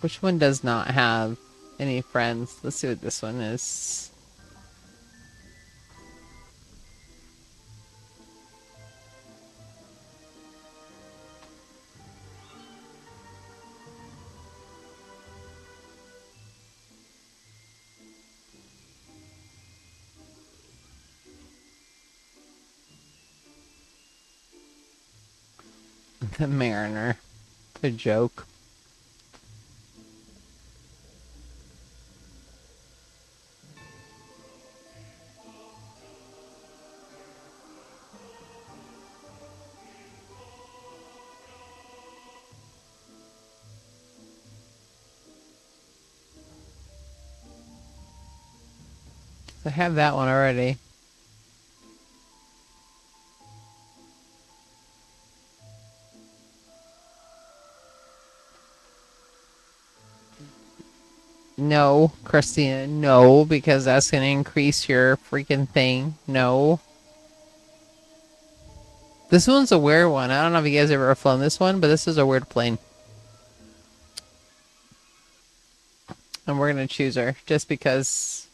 Which one does not have any friends? Let's see what this one is. The Mariner. A joke. I have that one already. No, Christina, no, because that's going to increase your freaking thing. No. This one's a weird one. I don't know if you guys ever flown this one, but this is a weird plane. And we're going to choose her just because.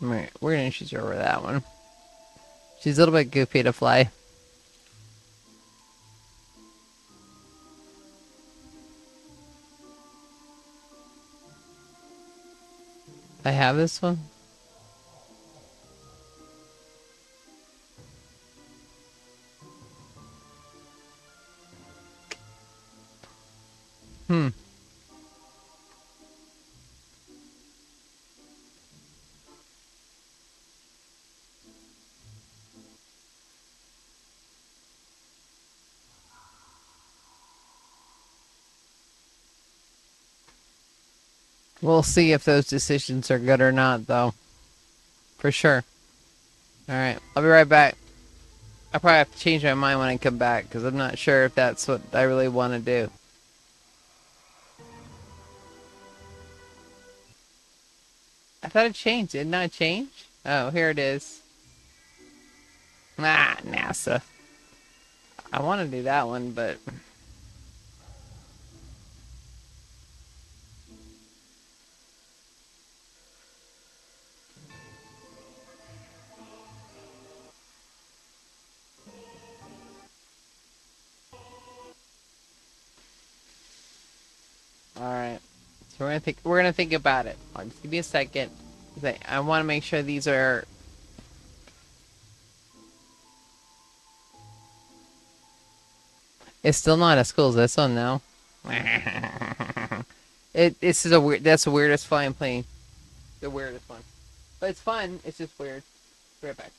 We're going to choose her over that one. She's a little bit goofy to fly. I have this one. Hmm. We'll see if those decisions are good or not, though. For sure. Alright, I'll be right back. I probably have to change my mind when I come back, because I'm not sure if that's what I really want to do. I thought it changed. Did it not change? Oh, here it is. Ah, NASA. I want to do that one, but... Alright. So we're gonna think about it. Just give me a second. I want to make sure these are... It's still not as cool as this one, now. This is a weird... That's the weirdest flying plane. The weirdest one. But it's fun. It's just weird. Be right back.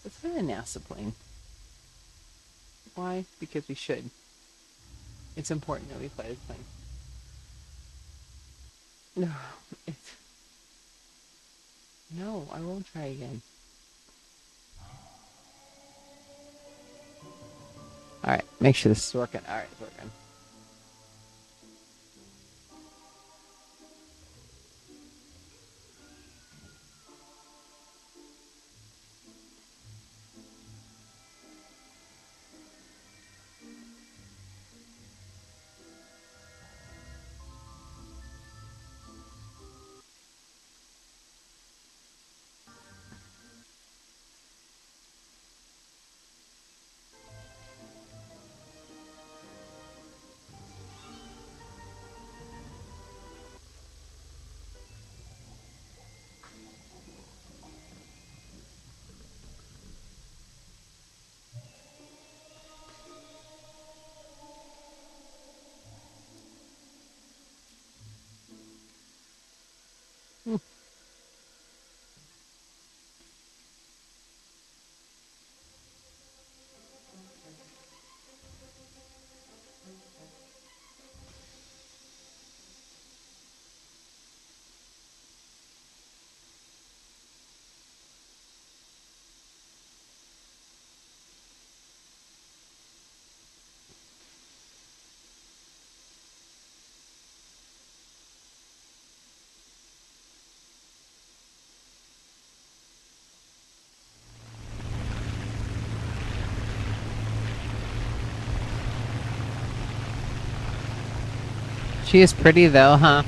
Let's fly a NASA plane. Why? Because we should. It's important that we fly this plane. No, it's... No, I won't try again. Alright, make sure this is working. Alright, it's working. She is pretty though, huh?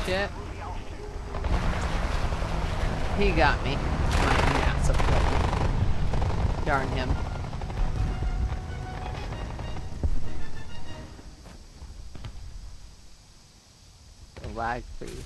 Shit. He got me. My massive fucking. Darn him. The lag freeze.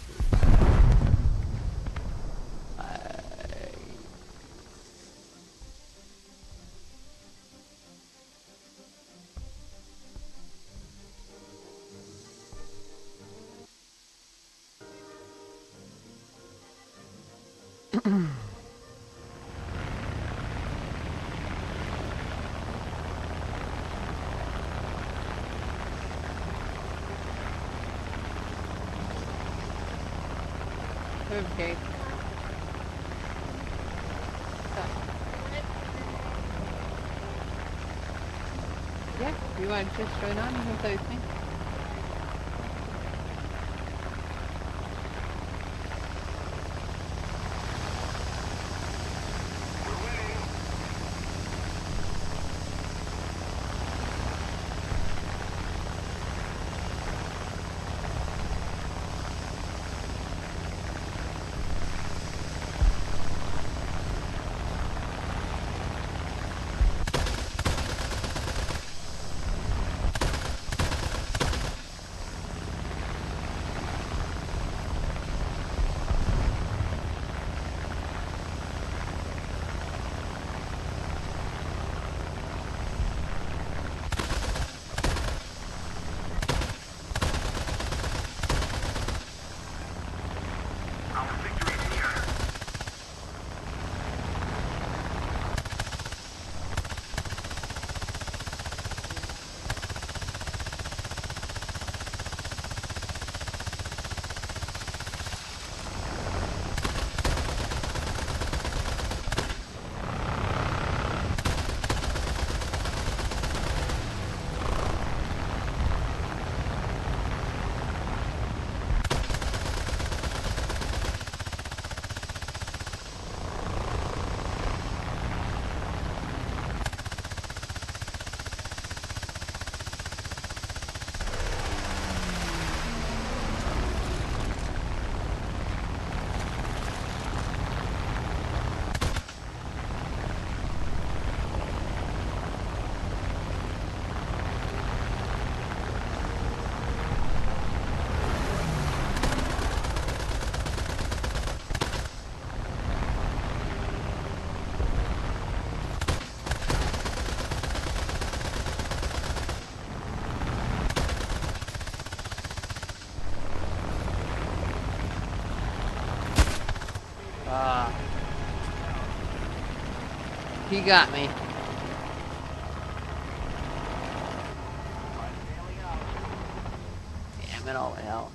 Okay. Yeah, you want to just join on with those things? He got me. Damn it all to hell.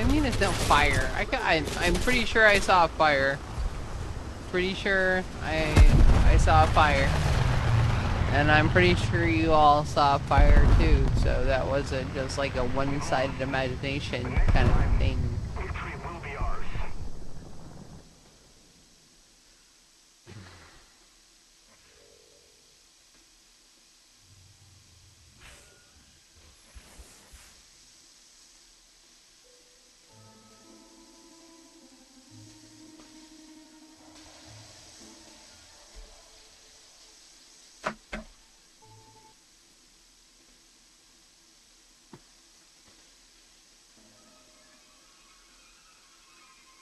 I mean, it's no fire. I'm pretty sure I saw a fire. Pretty sure I saw a fire. And I'm pretty sure you all saw a fire too. So that wasn't just like a one-sided imagination kind of thing. Victory will be ours.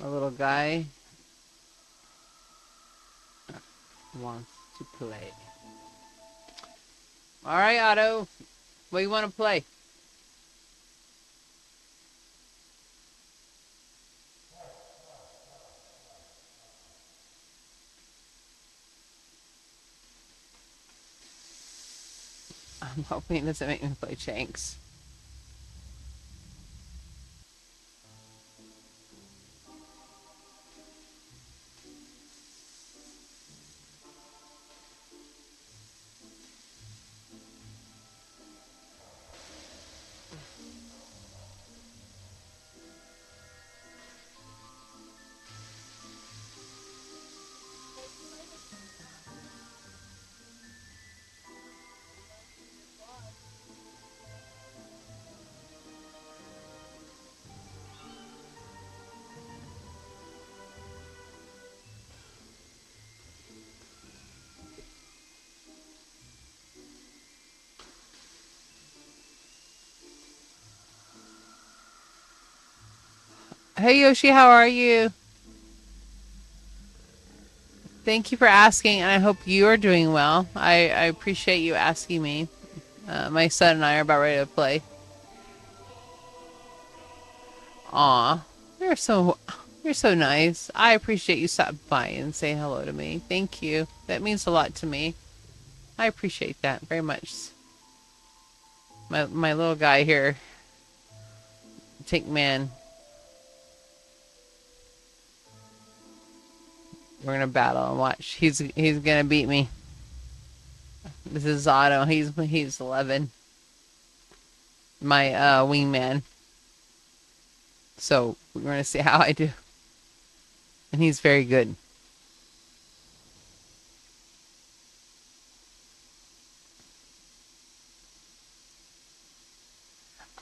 A little guy wants to play. Alright, Otto. What do you want to play? I'm hoping it doesn't make me play Shanks. Hey Yoshi, how are you? Thank you for asking, and I hope you are doing well. I appreciate you asking me. My son and I are about ready to play. Aw, you're so nice. I appreciate you stopping by and saying hello to me. Thank you. That means a lot to me. I appreciate that very much. My little guy here, Tank Man. We're gonna battle and watch. He's gonna beat me. This is Otto. He's 11. My wingman. So we're gonna see how I do. And he's very good.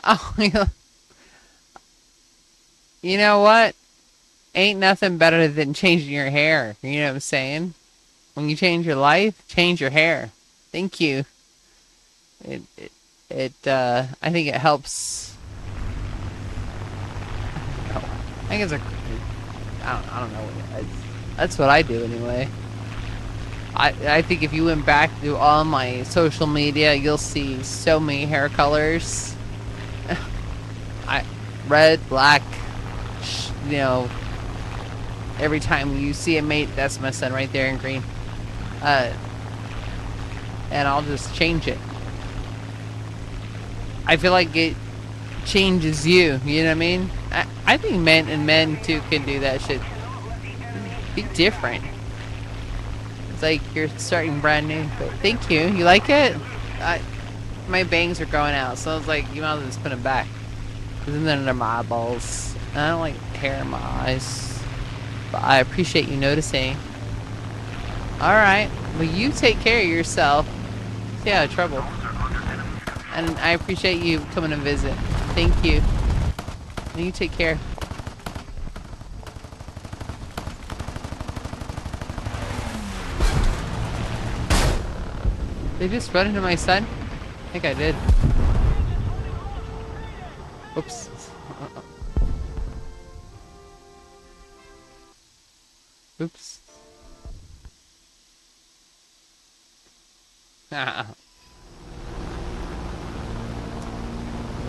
Oh, you know what? Ain't nothing better than changing your hair. You know what I'm saying? When you change your life, change your hair. Thank you. I think it helps. I think it's I don't know. That's what I do anyway. I think if you went back to all my social media, you'll see so many hair colors. Red, black, you know, every time you see a mate, that's my son right there in green. And I'll just change it. I feel like it changes you, you know what I mean? I think men too can do that shit. Be different. It's like you're starting brand new. But thank you. You like it? My bangs are growing out, so I was like, you might as well just put them back. Because then they're my eyeballs. I don't like hair in my eyes. But I appreciate you noticing. Alright. Well, you take care of yourself. Stay out of trouble. And I appreciate you coming to visit. Thank you. And you take care. They just run into my son? I think I did. Oops. Oops. Ah.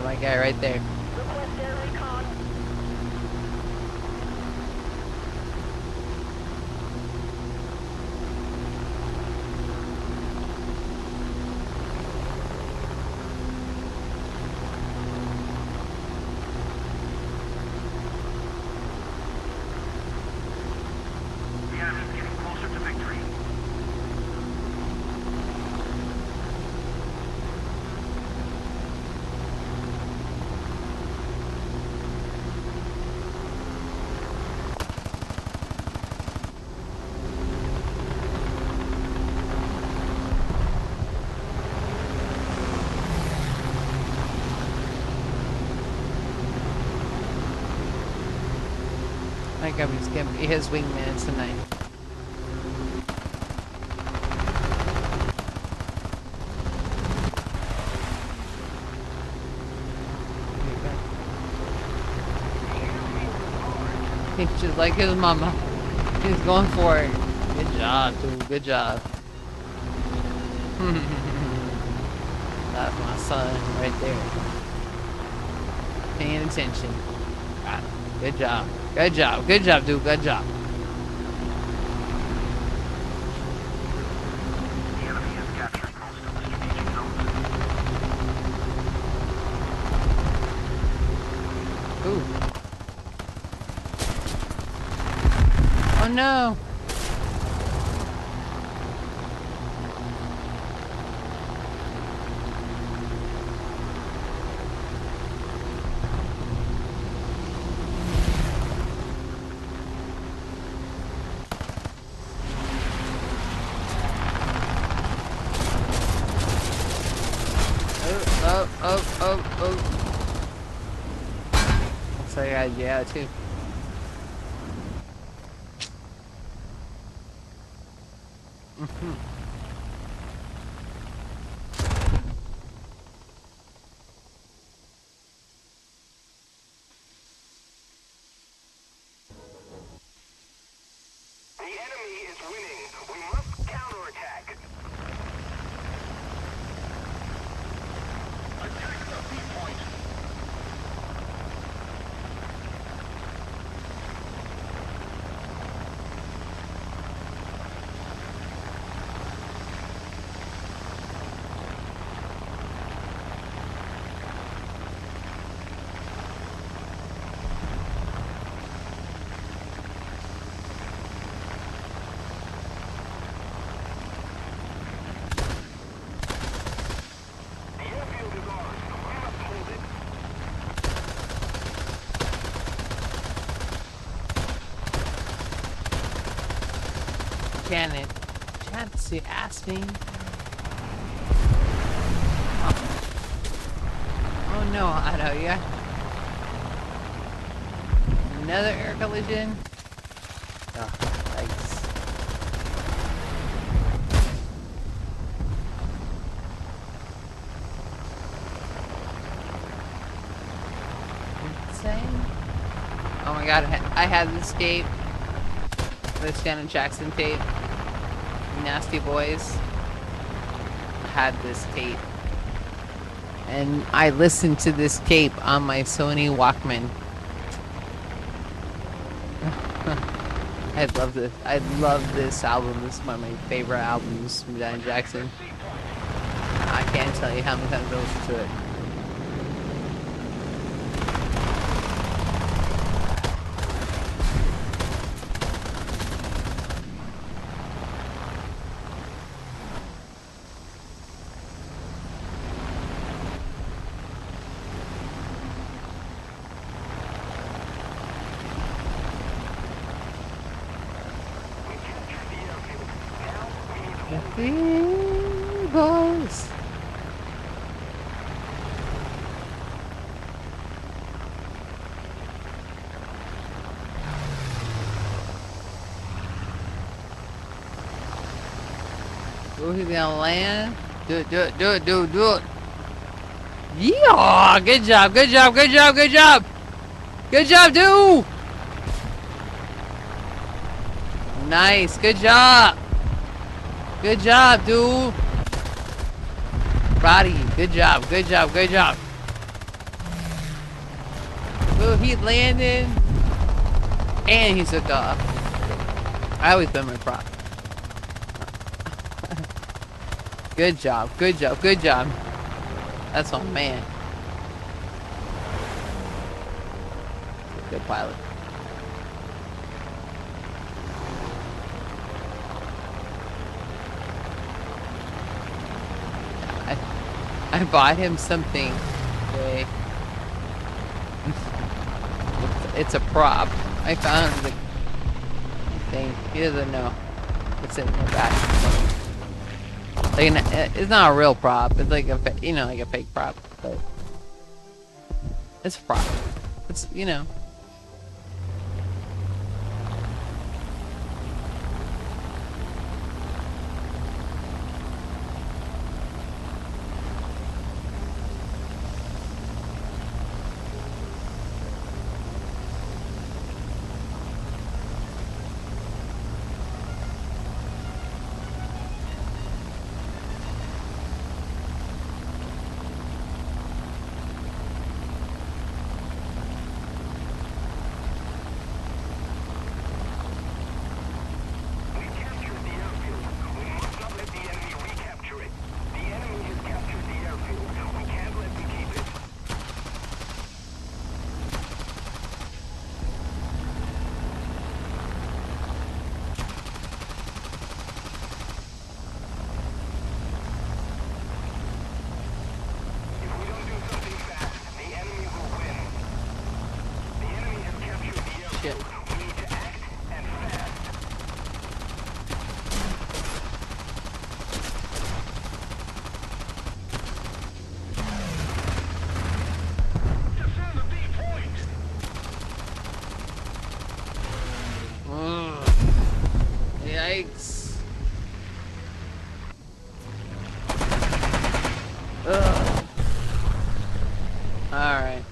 My guy right there. Request air recon. I think he's gonna be his wingman tonight. He's just like his mama. He's going for it. Good job, dude. Good job. That's my son right there. Paying attention. Got it. Good job. Good job. Good job, dude. Good job. The enemy has captured most of the strategic zones. Ooh. Oh no. Oh. Looks like I got yeah too. The enemy is winning. We must counterattack. Attack the B point. The airfield is ours. We must hold it. Janet. Janet, ask me. Oh no, Otto, yeah. Another air collision. Oh, thanks. Insane. Oh my god, I had this tape. This Janet Jackson tape. Nasty Boys. I had this tape. And I listened to this tape on my Sony Walkman. I love this. I love this album. This is one of my favorite albums from Janet Jackson. I can't tell you how many times I listened to it. We captured the airfield. Now we need to hold it. Boys. Ooh, he's gonna land. Do it. Yeah, good job. Good job, dude. Nice, good job. Good job, dude. Proud of you. Good job. Ooh, he landed. And he took off. I always been my prop. Good job. That's my man. Good pilot. I bought him something today. It's a prop. I found the thing. He doesn't know. It's in the back. Like it's not a real prop. It's like a like a fake prop, but it's a prop. It's shit. We need to act and fast. Defend the B point. Ugh. Yikes. Ugh. Alright.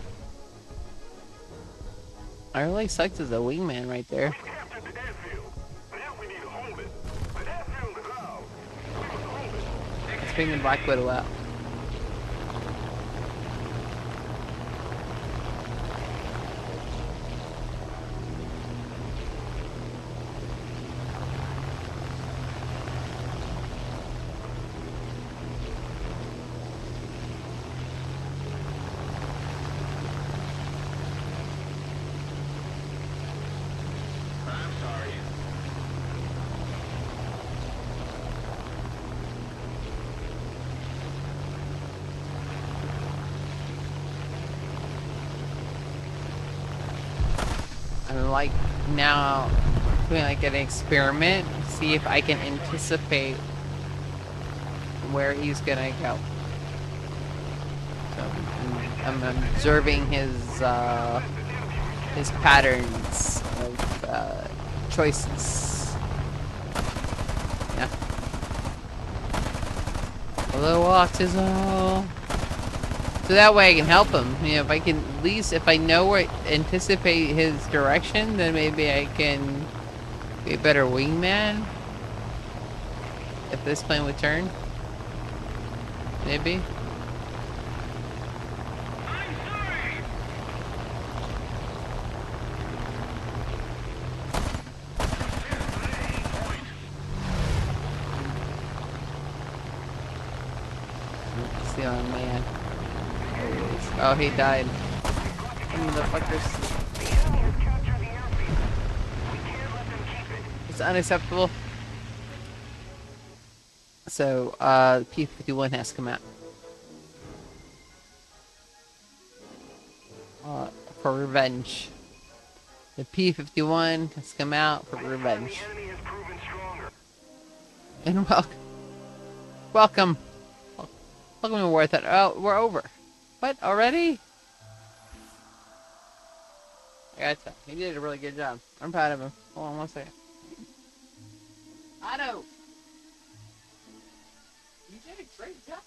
I really sucked as a wingman right there. We captured the airfield. Now we need to hold it. The airfield is ours. We must hold it. Let's bring the Black Widow out. I'm sorry. I'm like now doing like an experiment, see if I can anticipate where he's gonna go. So I'm observing his patterns of choices. Yeah. Hello, autism. So that way I can help him. You know, if I can at least, if I know where anticipate his direction, then maybe I can be a better wingman. If this plane would turn. Maybe. I'm sorry. See my man. There he is. Oh, he died. Motherfuckers. The enemy has captured the airfield. We can't let them keep it. It's unacceptable. So, P-51 has come out. For revenge. The P-51 has come out for revenge. The enemy has proven stronger. And welcome. Welcome to War That. Oh, we're over. What, already? I gotta tell you, he did a really good job. I'm proud of him. Hold on one second. Otto! You did a great job.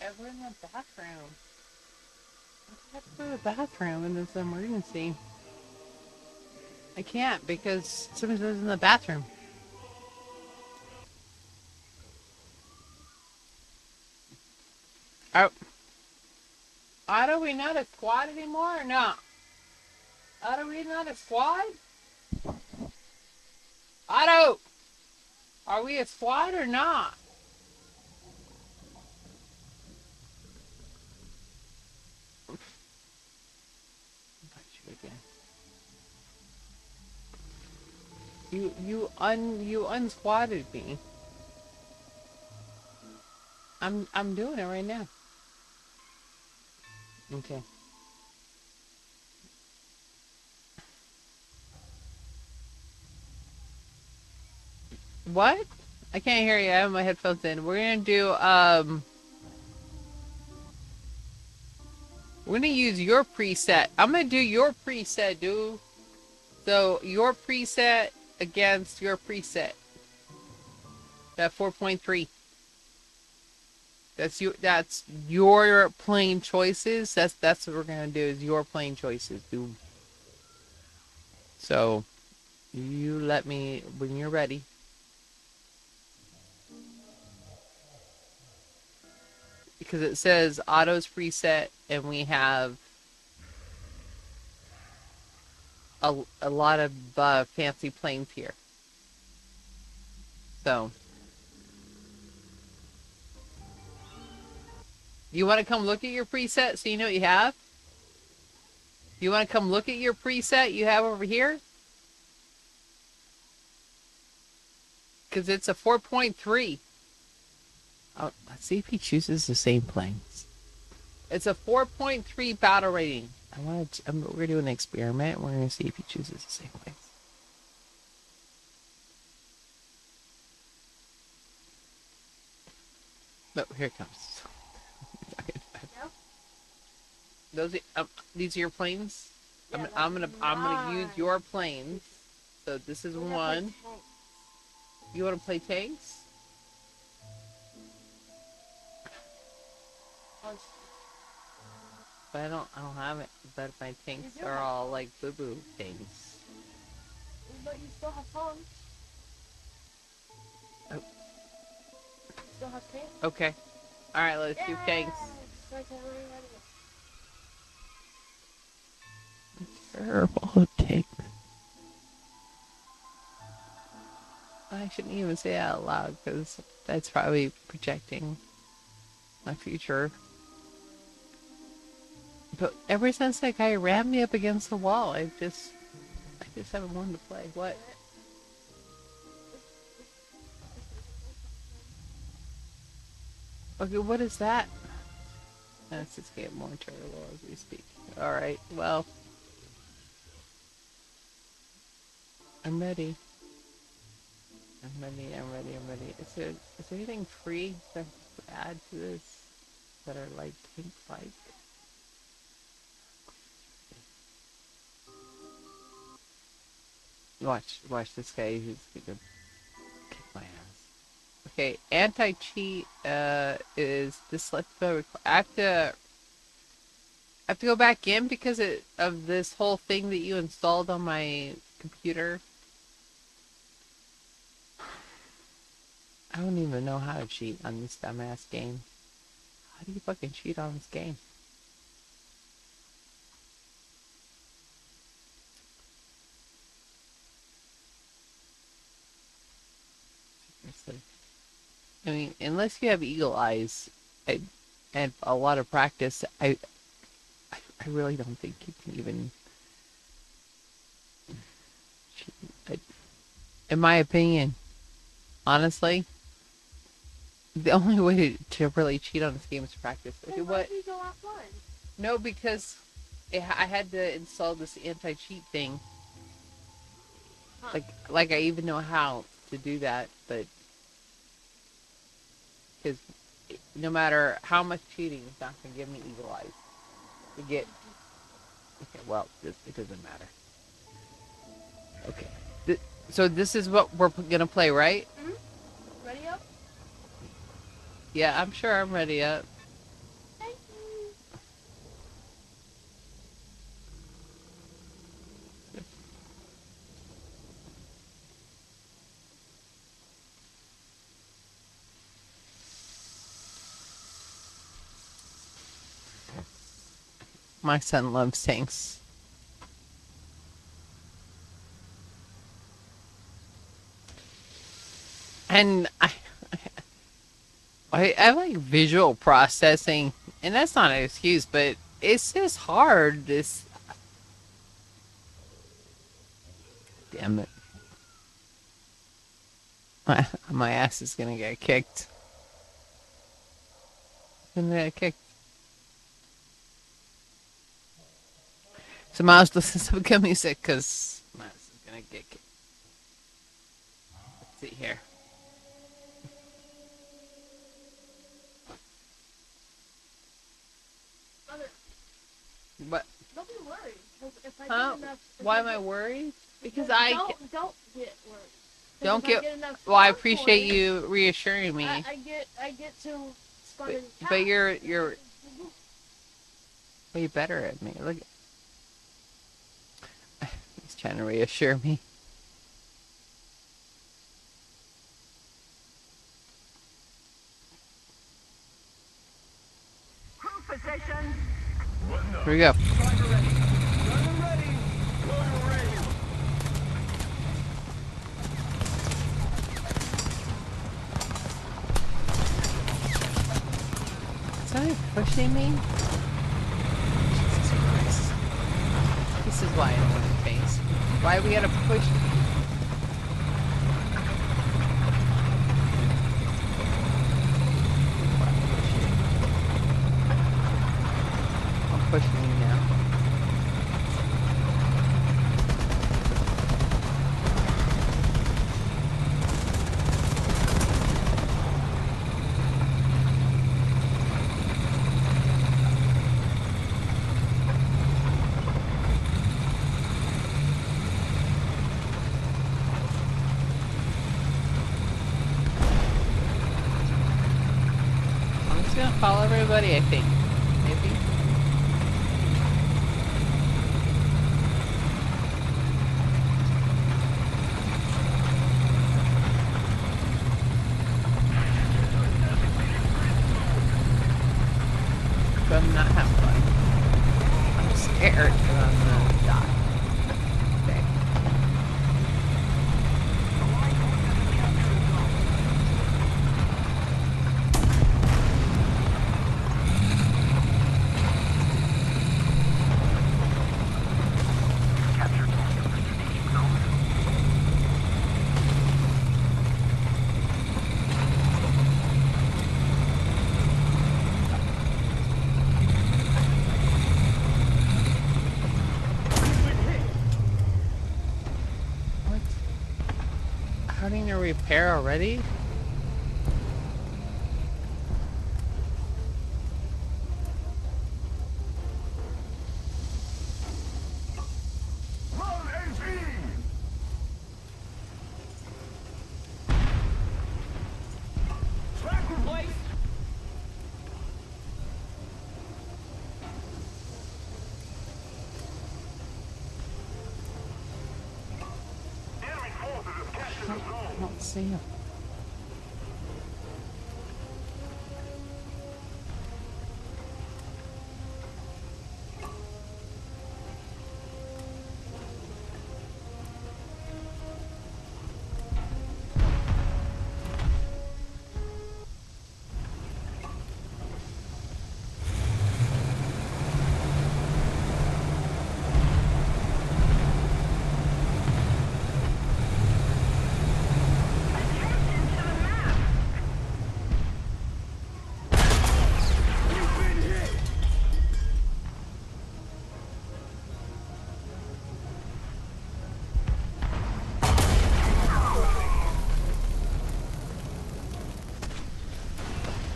ever in the bathroom? I have to go to the bathroom and it's an emergency. I can't because somebody lives in the bathroom. Oh, Otto, we not a squad anymore or not? Otto, we not a squad? Otto! Are we a squad or not? You unsquatted me. I'm doing it right now. Okay. What? I can't hear you. I have my headphones in. We're gonna use your preset. I'm gonna do your preset, dude. So your preset against your preset. That 4.3. That's your plain choices. That's what we're gonna do is your plain choices, dude. So you let me when you're ready. Because it says Otto's preset and we have a lot of fancy planes here. So you want to come look at your preset so you know what you have? You want to come look at your preset you have over here? Because it's a 4.3. Oh, let's see if he chooses the same planes. It's a 4.3 battle rating. We're doing an experiment. We're going to see if he chooses the same planes. Oh, here it comes. These are your planes. Yeah, I'm gonna use your planes. So this is one. You want to play tanks? But I don't have it. But my tanks are all like boo boo things. But you still have fun. Oh. You still have tanks. Okay. All right, let's do tanks. Terrible tanks. I shouldn't even say it out loud because that's probably projecting my future. But ever since that guy rammed me up against the wall, I just haven't wanted to play. What? Okay, what is that? Let's just get more terrible as we speak. Alright, well. I'm ready. I'm ready. Is there anything free to add to this that are like tank-like? Watch this guy who's gonna kick my ass. Okay, anti-cheat is this I have to go back in because of this whole thing that you installed on my computer. I don't even know how to cheat on this dumbass game. How do you fucking cheat on this game? I mean, unless you have eagle eyes and a lot of practice, I really don't think you can even cheat. In my opinion, honestly, the only way to really cheat on this game is to practice. Then why did you go offline? No, because I had to install this anti-cheat thing. Huh. Like I even know how to do that, but because no matter how much cheating, it's not gonna give me eagle eyes. To get okay, well, it doesn't matter. Okay, so this is what we're gonna play, right? Mm-hmm. Ready up? Yeah, I'm sure I'm ready up. My son loves tanks. And I like visual processing, and that's not an excuse, but it's just hard. This, damn it, my ass is gonna get kicked. Gonna get kicked. So Miles, listen to some good music, cause my ass is gonna get kicked. Let's see here. Mother, But don't be worried. 'Cause if I huh? get enough, Why am I worried? Because don't get worried. 'Cause don't if I get. enough Well, I spark appreciate points, you reassuring me. I get to spawn in But town. you're way better at me. Look, he's trying to reassure me. Position. Here we go. Is somebody pushing me? Jesus Christ. This is why I don't want to face. Why we gotta push? I'm pushing you now. I'm just gonna follow everybody, I think. Maybe. But I'm not having fun. I'm scared that I'm gonna die. Okay. What? Having a repair already? Load NG. Track replaced. Enemy forces have captured the I zone. don't see him.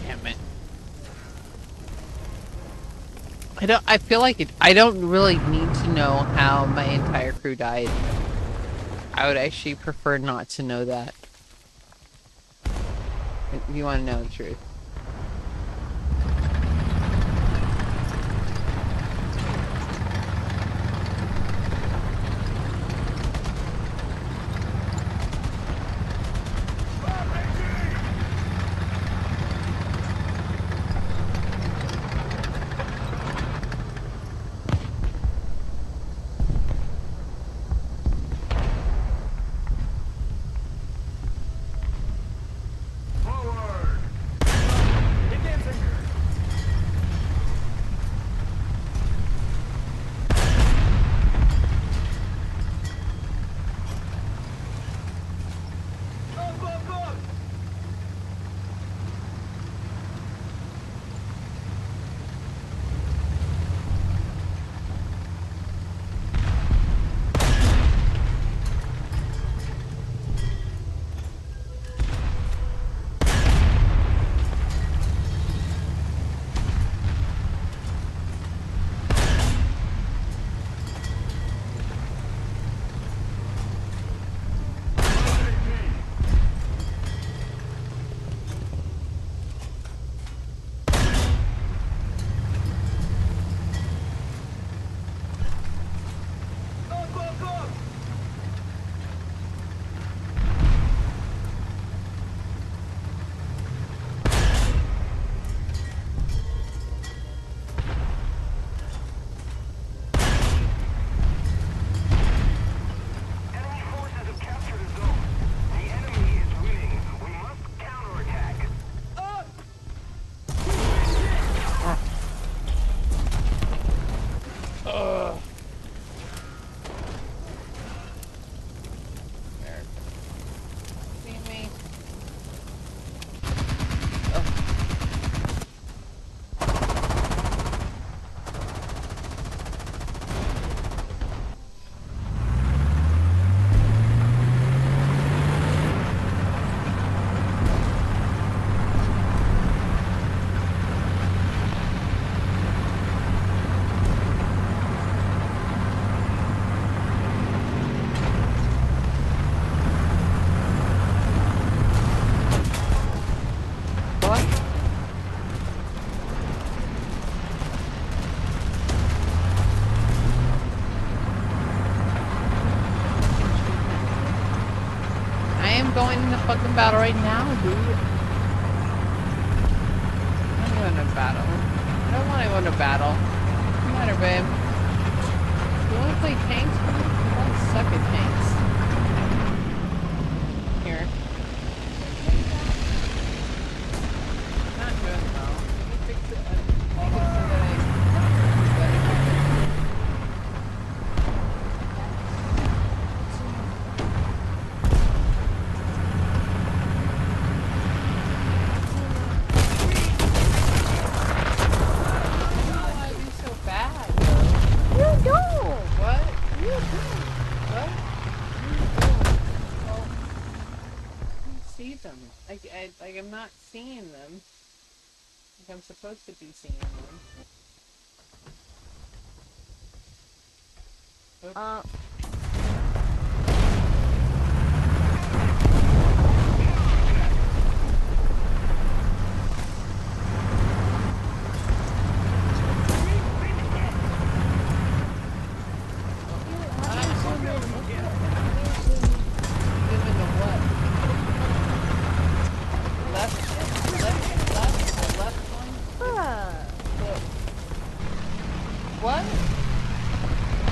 Damn it. I feel like I don't really need to know how my entire crew died. I would actually prefer not to know that. If you want to know the truth. fucking battle right now, dude. I don't want to battle. I don't want to go to battle. What's the matter, babe? You want to play tanks? I suck at tanks. Here. Not doing well. Let me fix it. Make it so that why are you so bad? You don't. What? You don't. What? Well, I don't see them. I'm not seeing them. Like I'm supposed to be seeing them. Zoom into what? Left one? What?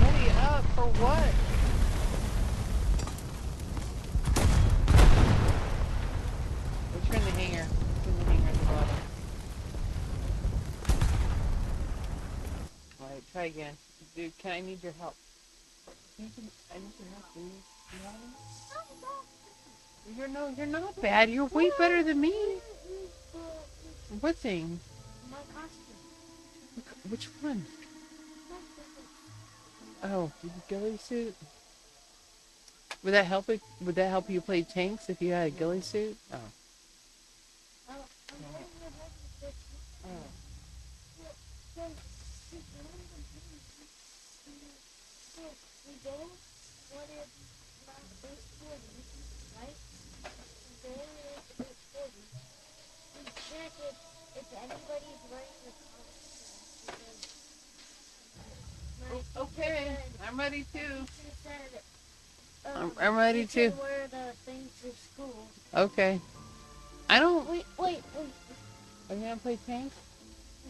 Ready up for what? We'll turn the hanger. Turn the hanger at the bottom. Alright, try again. Dude, I need your help. I need your help, please. You're not bad. You're way better than me. What thing? My costume. Which one? Oh, the ghillie suit. Would that help it? Would that help you play tanks if you had a ghillie suit? Oh. I'm wearing the head with Oh. We both wanted my first 40, right? There is a 40. We check if anybody's wearing the costume. Okay, I'm ready too. She said, I'm ready you too. can wear the thing to school. Okay. I don't. Wait. Are you gonna play tanks?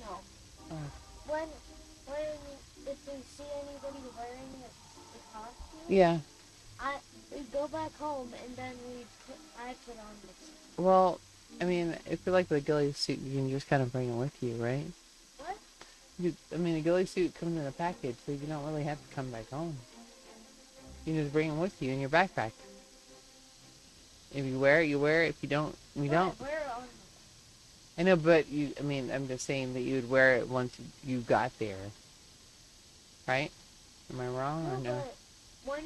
No. Oh. When if we see anybody wearing the costume, Yeah. we go back home and then I put on the. Well, I mean, if you like the ghillie suit, you can just kind of bring it with you, right? What? I mean, a ghillie suit comes in a package, so you don't really have to come back home. You can just bring it with you in your backpack. If you wear it, you wear it. If you don't, you don't. Wear it on. I know, but I mean, I'm just saying that you would wear it once you got there. Right? Am I wrong or no? But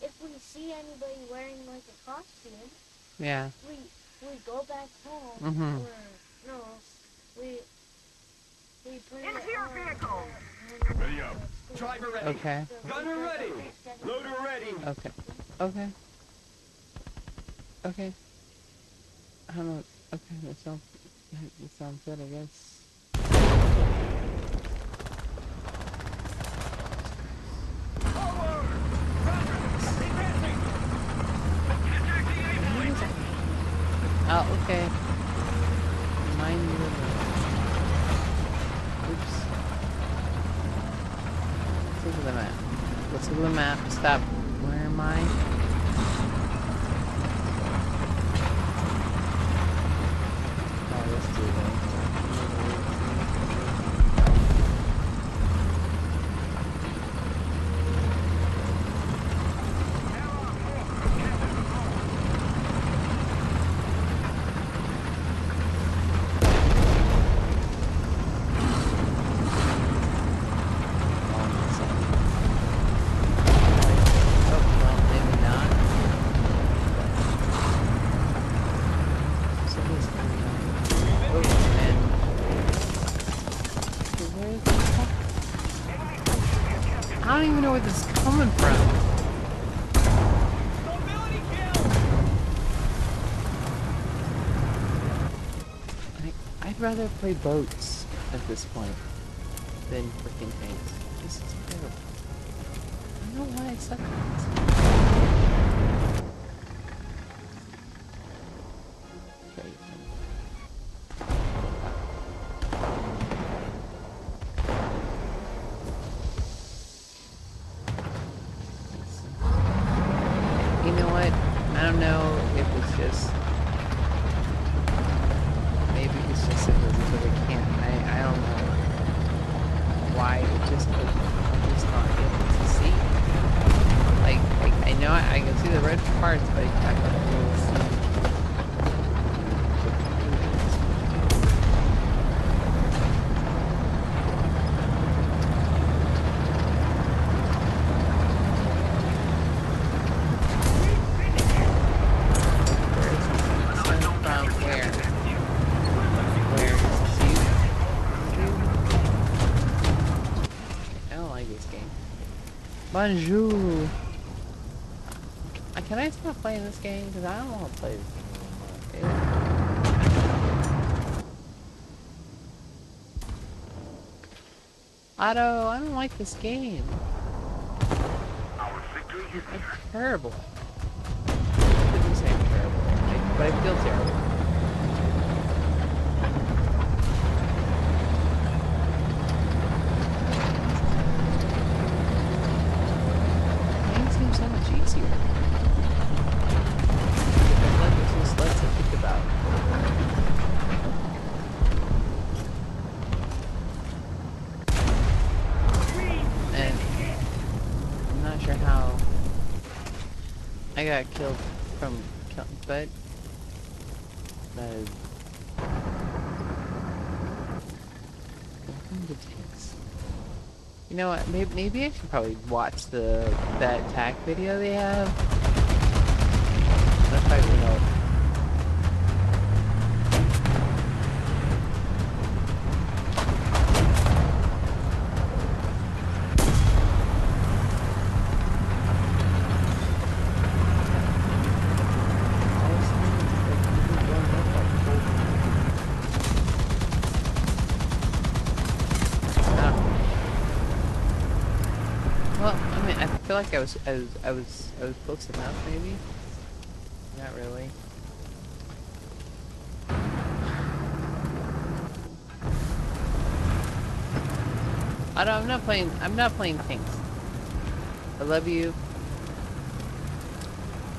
if we see anybody wearing like a costume, Yeah. we go back home. Mm-hmm. Or no, we bring Into it your on, vehicle. Ready up. Driver ready. Okay. Gunner ready. Loader ready. Okay. Okay. Okay. I don't know. Okay, that sounds good, I guess. Oh, okay. Remind me of oops. Let's look at the map. Let's look at the map. Stop. Where am I? Oh, let's do that. I don't even know where this is coming from. I'd rather play boats at this point than freaking tanks. This is terrible. I don't know why I suck at this. Okay. You know what? I don't know if it's just maybe it's just a really can't. I don't know why it just I'm just not able to see. Like I know I can see the red parts, but I'm not able to see. Bonjour. Can I stop playing this game? Because I don't want to play this game anymore. Otto, I don't like this game. It's terrible. I shouldn't say I'm terrible, but I feel terrible. So much easier. Like it's just less to think about. And I'm not sure how I got killed from but that is welcome to Tanks. You know what? Maybe I should probably watch that attack video they have. That's probably help. I feel like I was close enough, maybe. Not really. I'm not playing Tanks. I love you.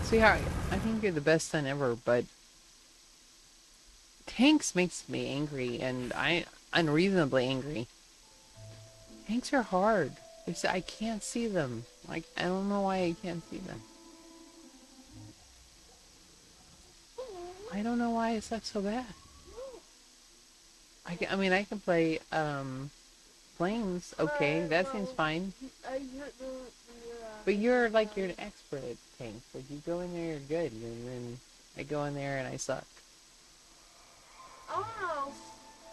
Sweetheart, I think you're the best son ever, but Tanks makes me angry, and unreasonably angry. Tanks are hard. I can't see them. Like, I don't know why I can't see them. I don't know why it sucks so bad. I mean, I can play, Flames, okay, that seems fine. But you're an expert at Tanks. Like, you go in there, you're good, and then I go in there and I suck. I don't know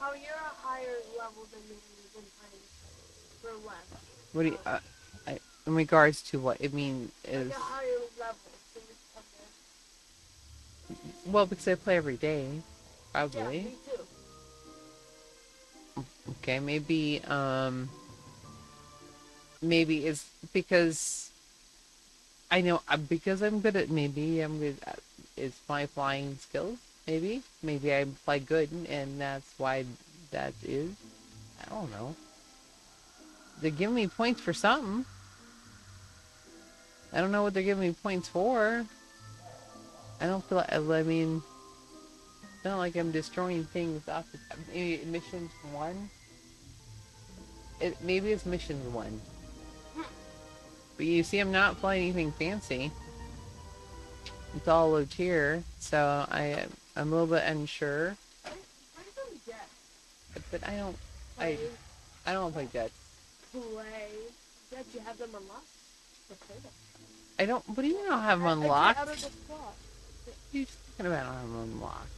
how you're a higher level than me in playing for less. What do you, in regards to what? I mean, is... Like a higher level. Well, because I play every day, probably. Yeah, me too. Okay, maybe it's because I know because I'm good at I'm good at it's my flying skills. Maybe I fly good, and that's why that is. I don't know. They're giving me points for something. I don't know what they're giving me points for. I don't feel like, I mean, it's not like I'm destroying things off the top. Maybe missions 1. Maybe it's missions 1. But you see, I'm not playing anything fancy. It's all low tier, so I'm a little bit unsure. But I don't play jets. Play jets? You have them unlocked? I don't. What do you mean I don't have them unlocked? Out of the slot. What are you talking about? I don't have them unlocked.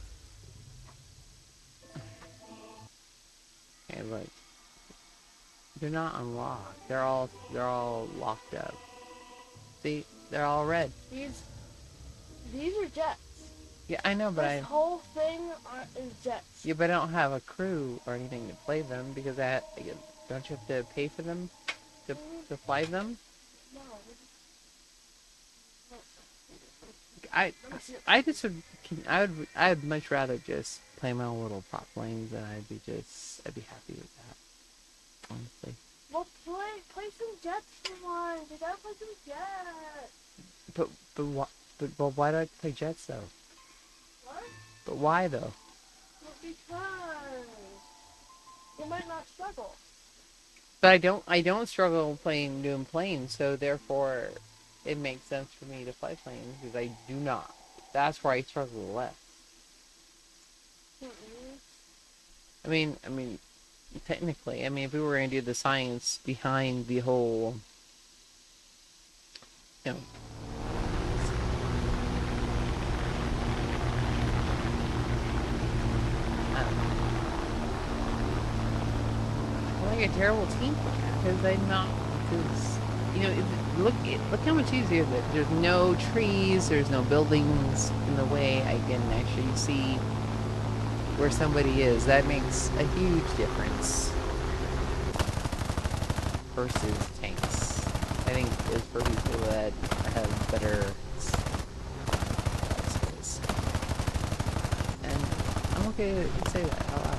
Okay, look. They're not unlocked. They're all locked up. See, they're all red. These are jets. Yeah, I know, but this whole thing is jets. Yeah, but I don't have a crew or anything to play them because don't you have to pay for them to fly them? No. I just would, I'd much rather just play my own little prop planes, and I'd be happy with that, honestly. Well, play some jets for once. You gotta play some jets. But why? But why do I play jets though? What? But why though? Well, because you might not struggle. But I don't struggle doing planes, so therefore, it makes sense for me to play planes because I do not. That's where I struggle less. Mm-mm. I mean, technically, I mean, if we were going to do the science behind the whole, you know, I don't know. I'm like a terrible team player because I'm not, because, you know, look how much easier that there's no trees, there's no buildings in the way. I can actually see where somebody is. That makes a huge difference versus tanks. I think it's for people that have better skills. And I'm okay to say that out loud.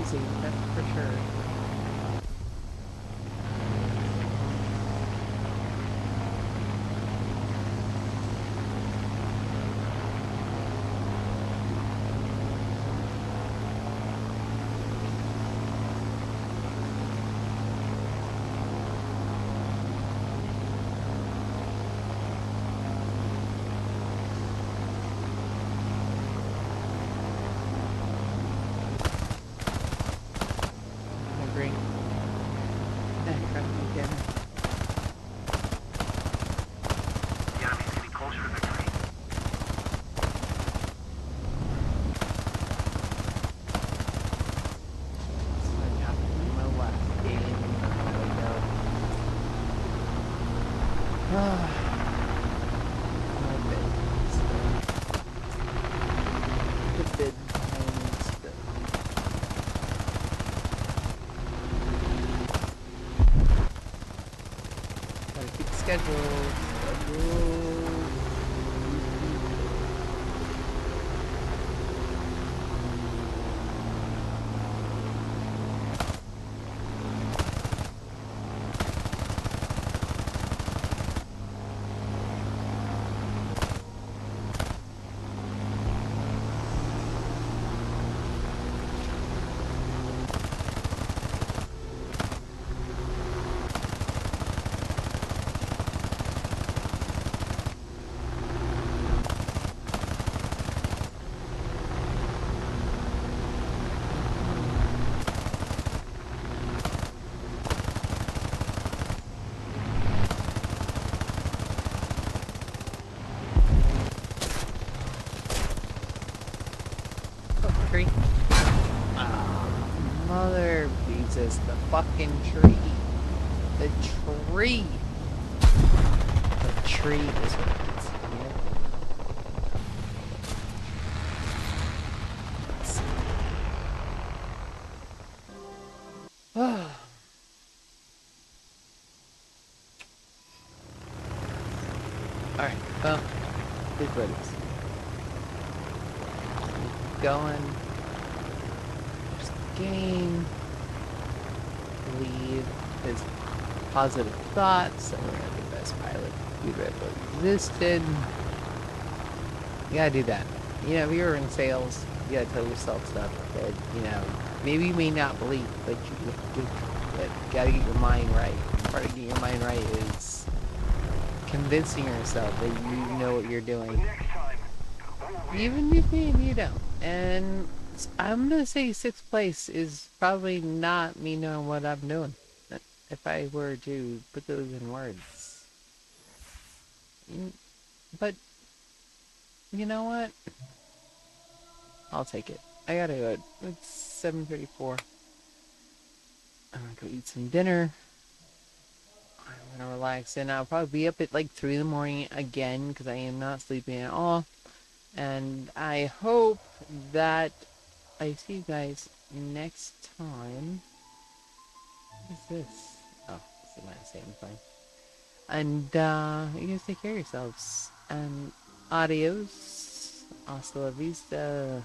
Easy, that's for sure. I agree. Again. The enemy's getting closer to victory. My last game. The bid times. Gotta keep the schedule. Tree. Mother Jesus, the fucking tree. The tree. The tree is what it's here. Let's see. Alright, well, here's what it is. Going. Just game. Leave his positive thoughts that we're the best pilot you've ever existed. You gotta do that. You know, if you're in sales, you gotta tell yourself stuff that, you know, maybe you may not believe, but you gotta get your mind right. Part of getting your mind right is convincing yourself that you know what you're doing. Next time, Even if maybe you don't. And I'm gonna say sixth place is probably not me knowing what I'm doing. If I were to put those in words. Mm, But you know what? I'll take it. I gotta go. It's 7:34. I'm gonna go eat some dinner. I'm gonna relax, and I'll probably be up at like 3 in the morning again because I am not sleeping at all. And I hope that I see you guys next time. What is this? Oh, it's the last same thing. And you guys take care of yourselves. And adios. Hasta la vista.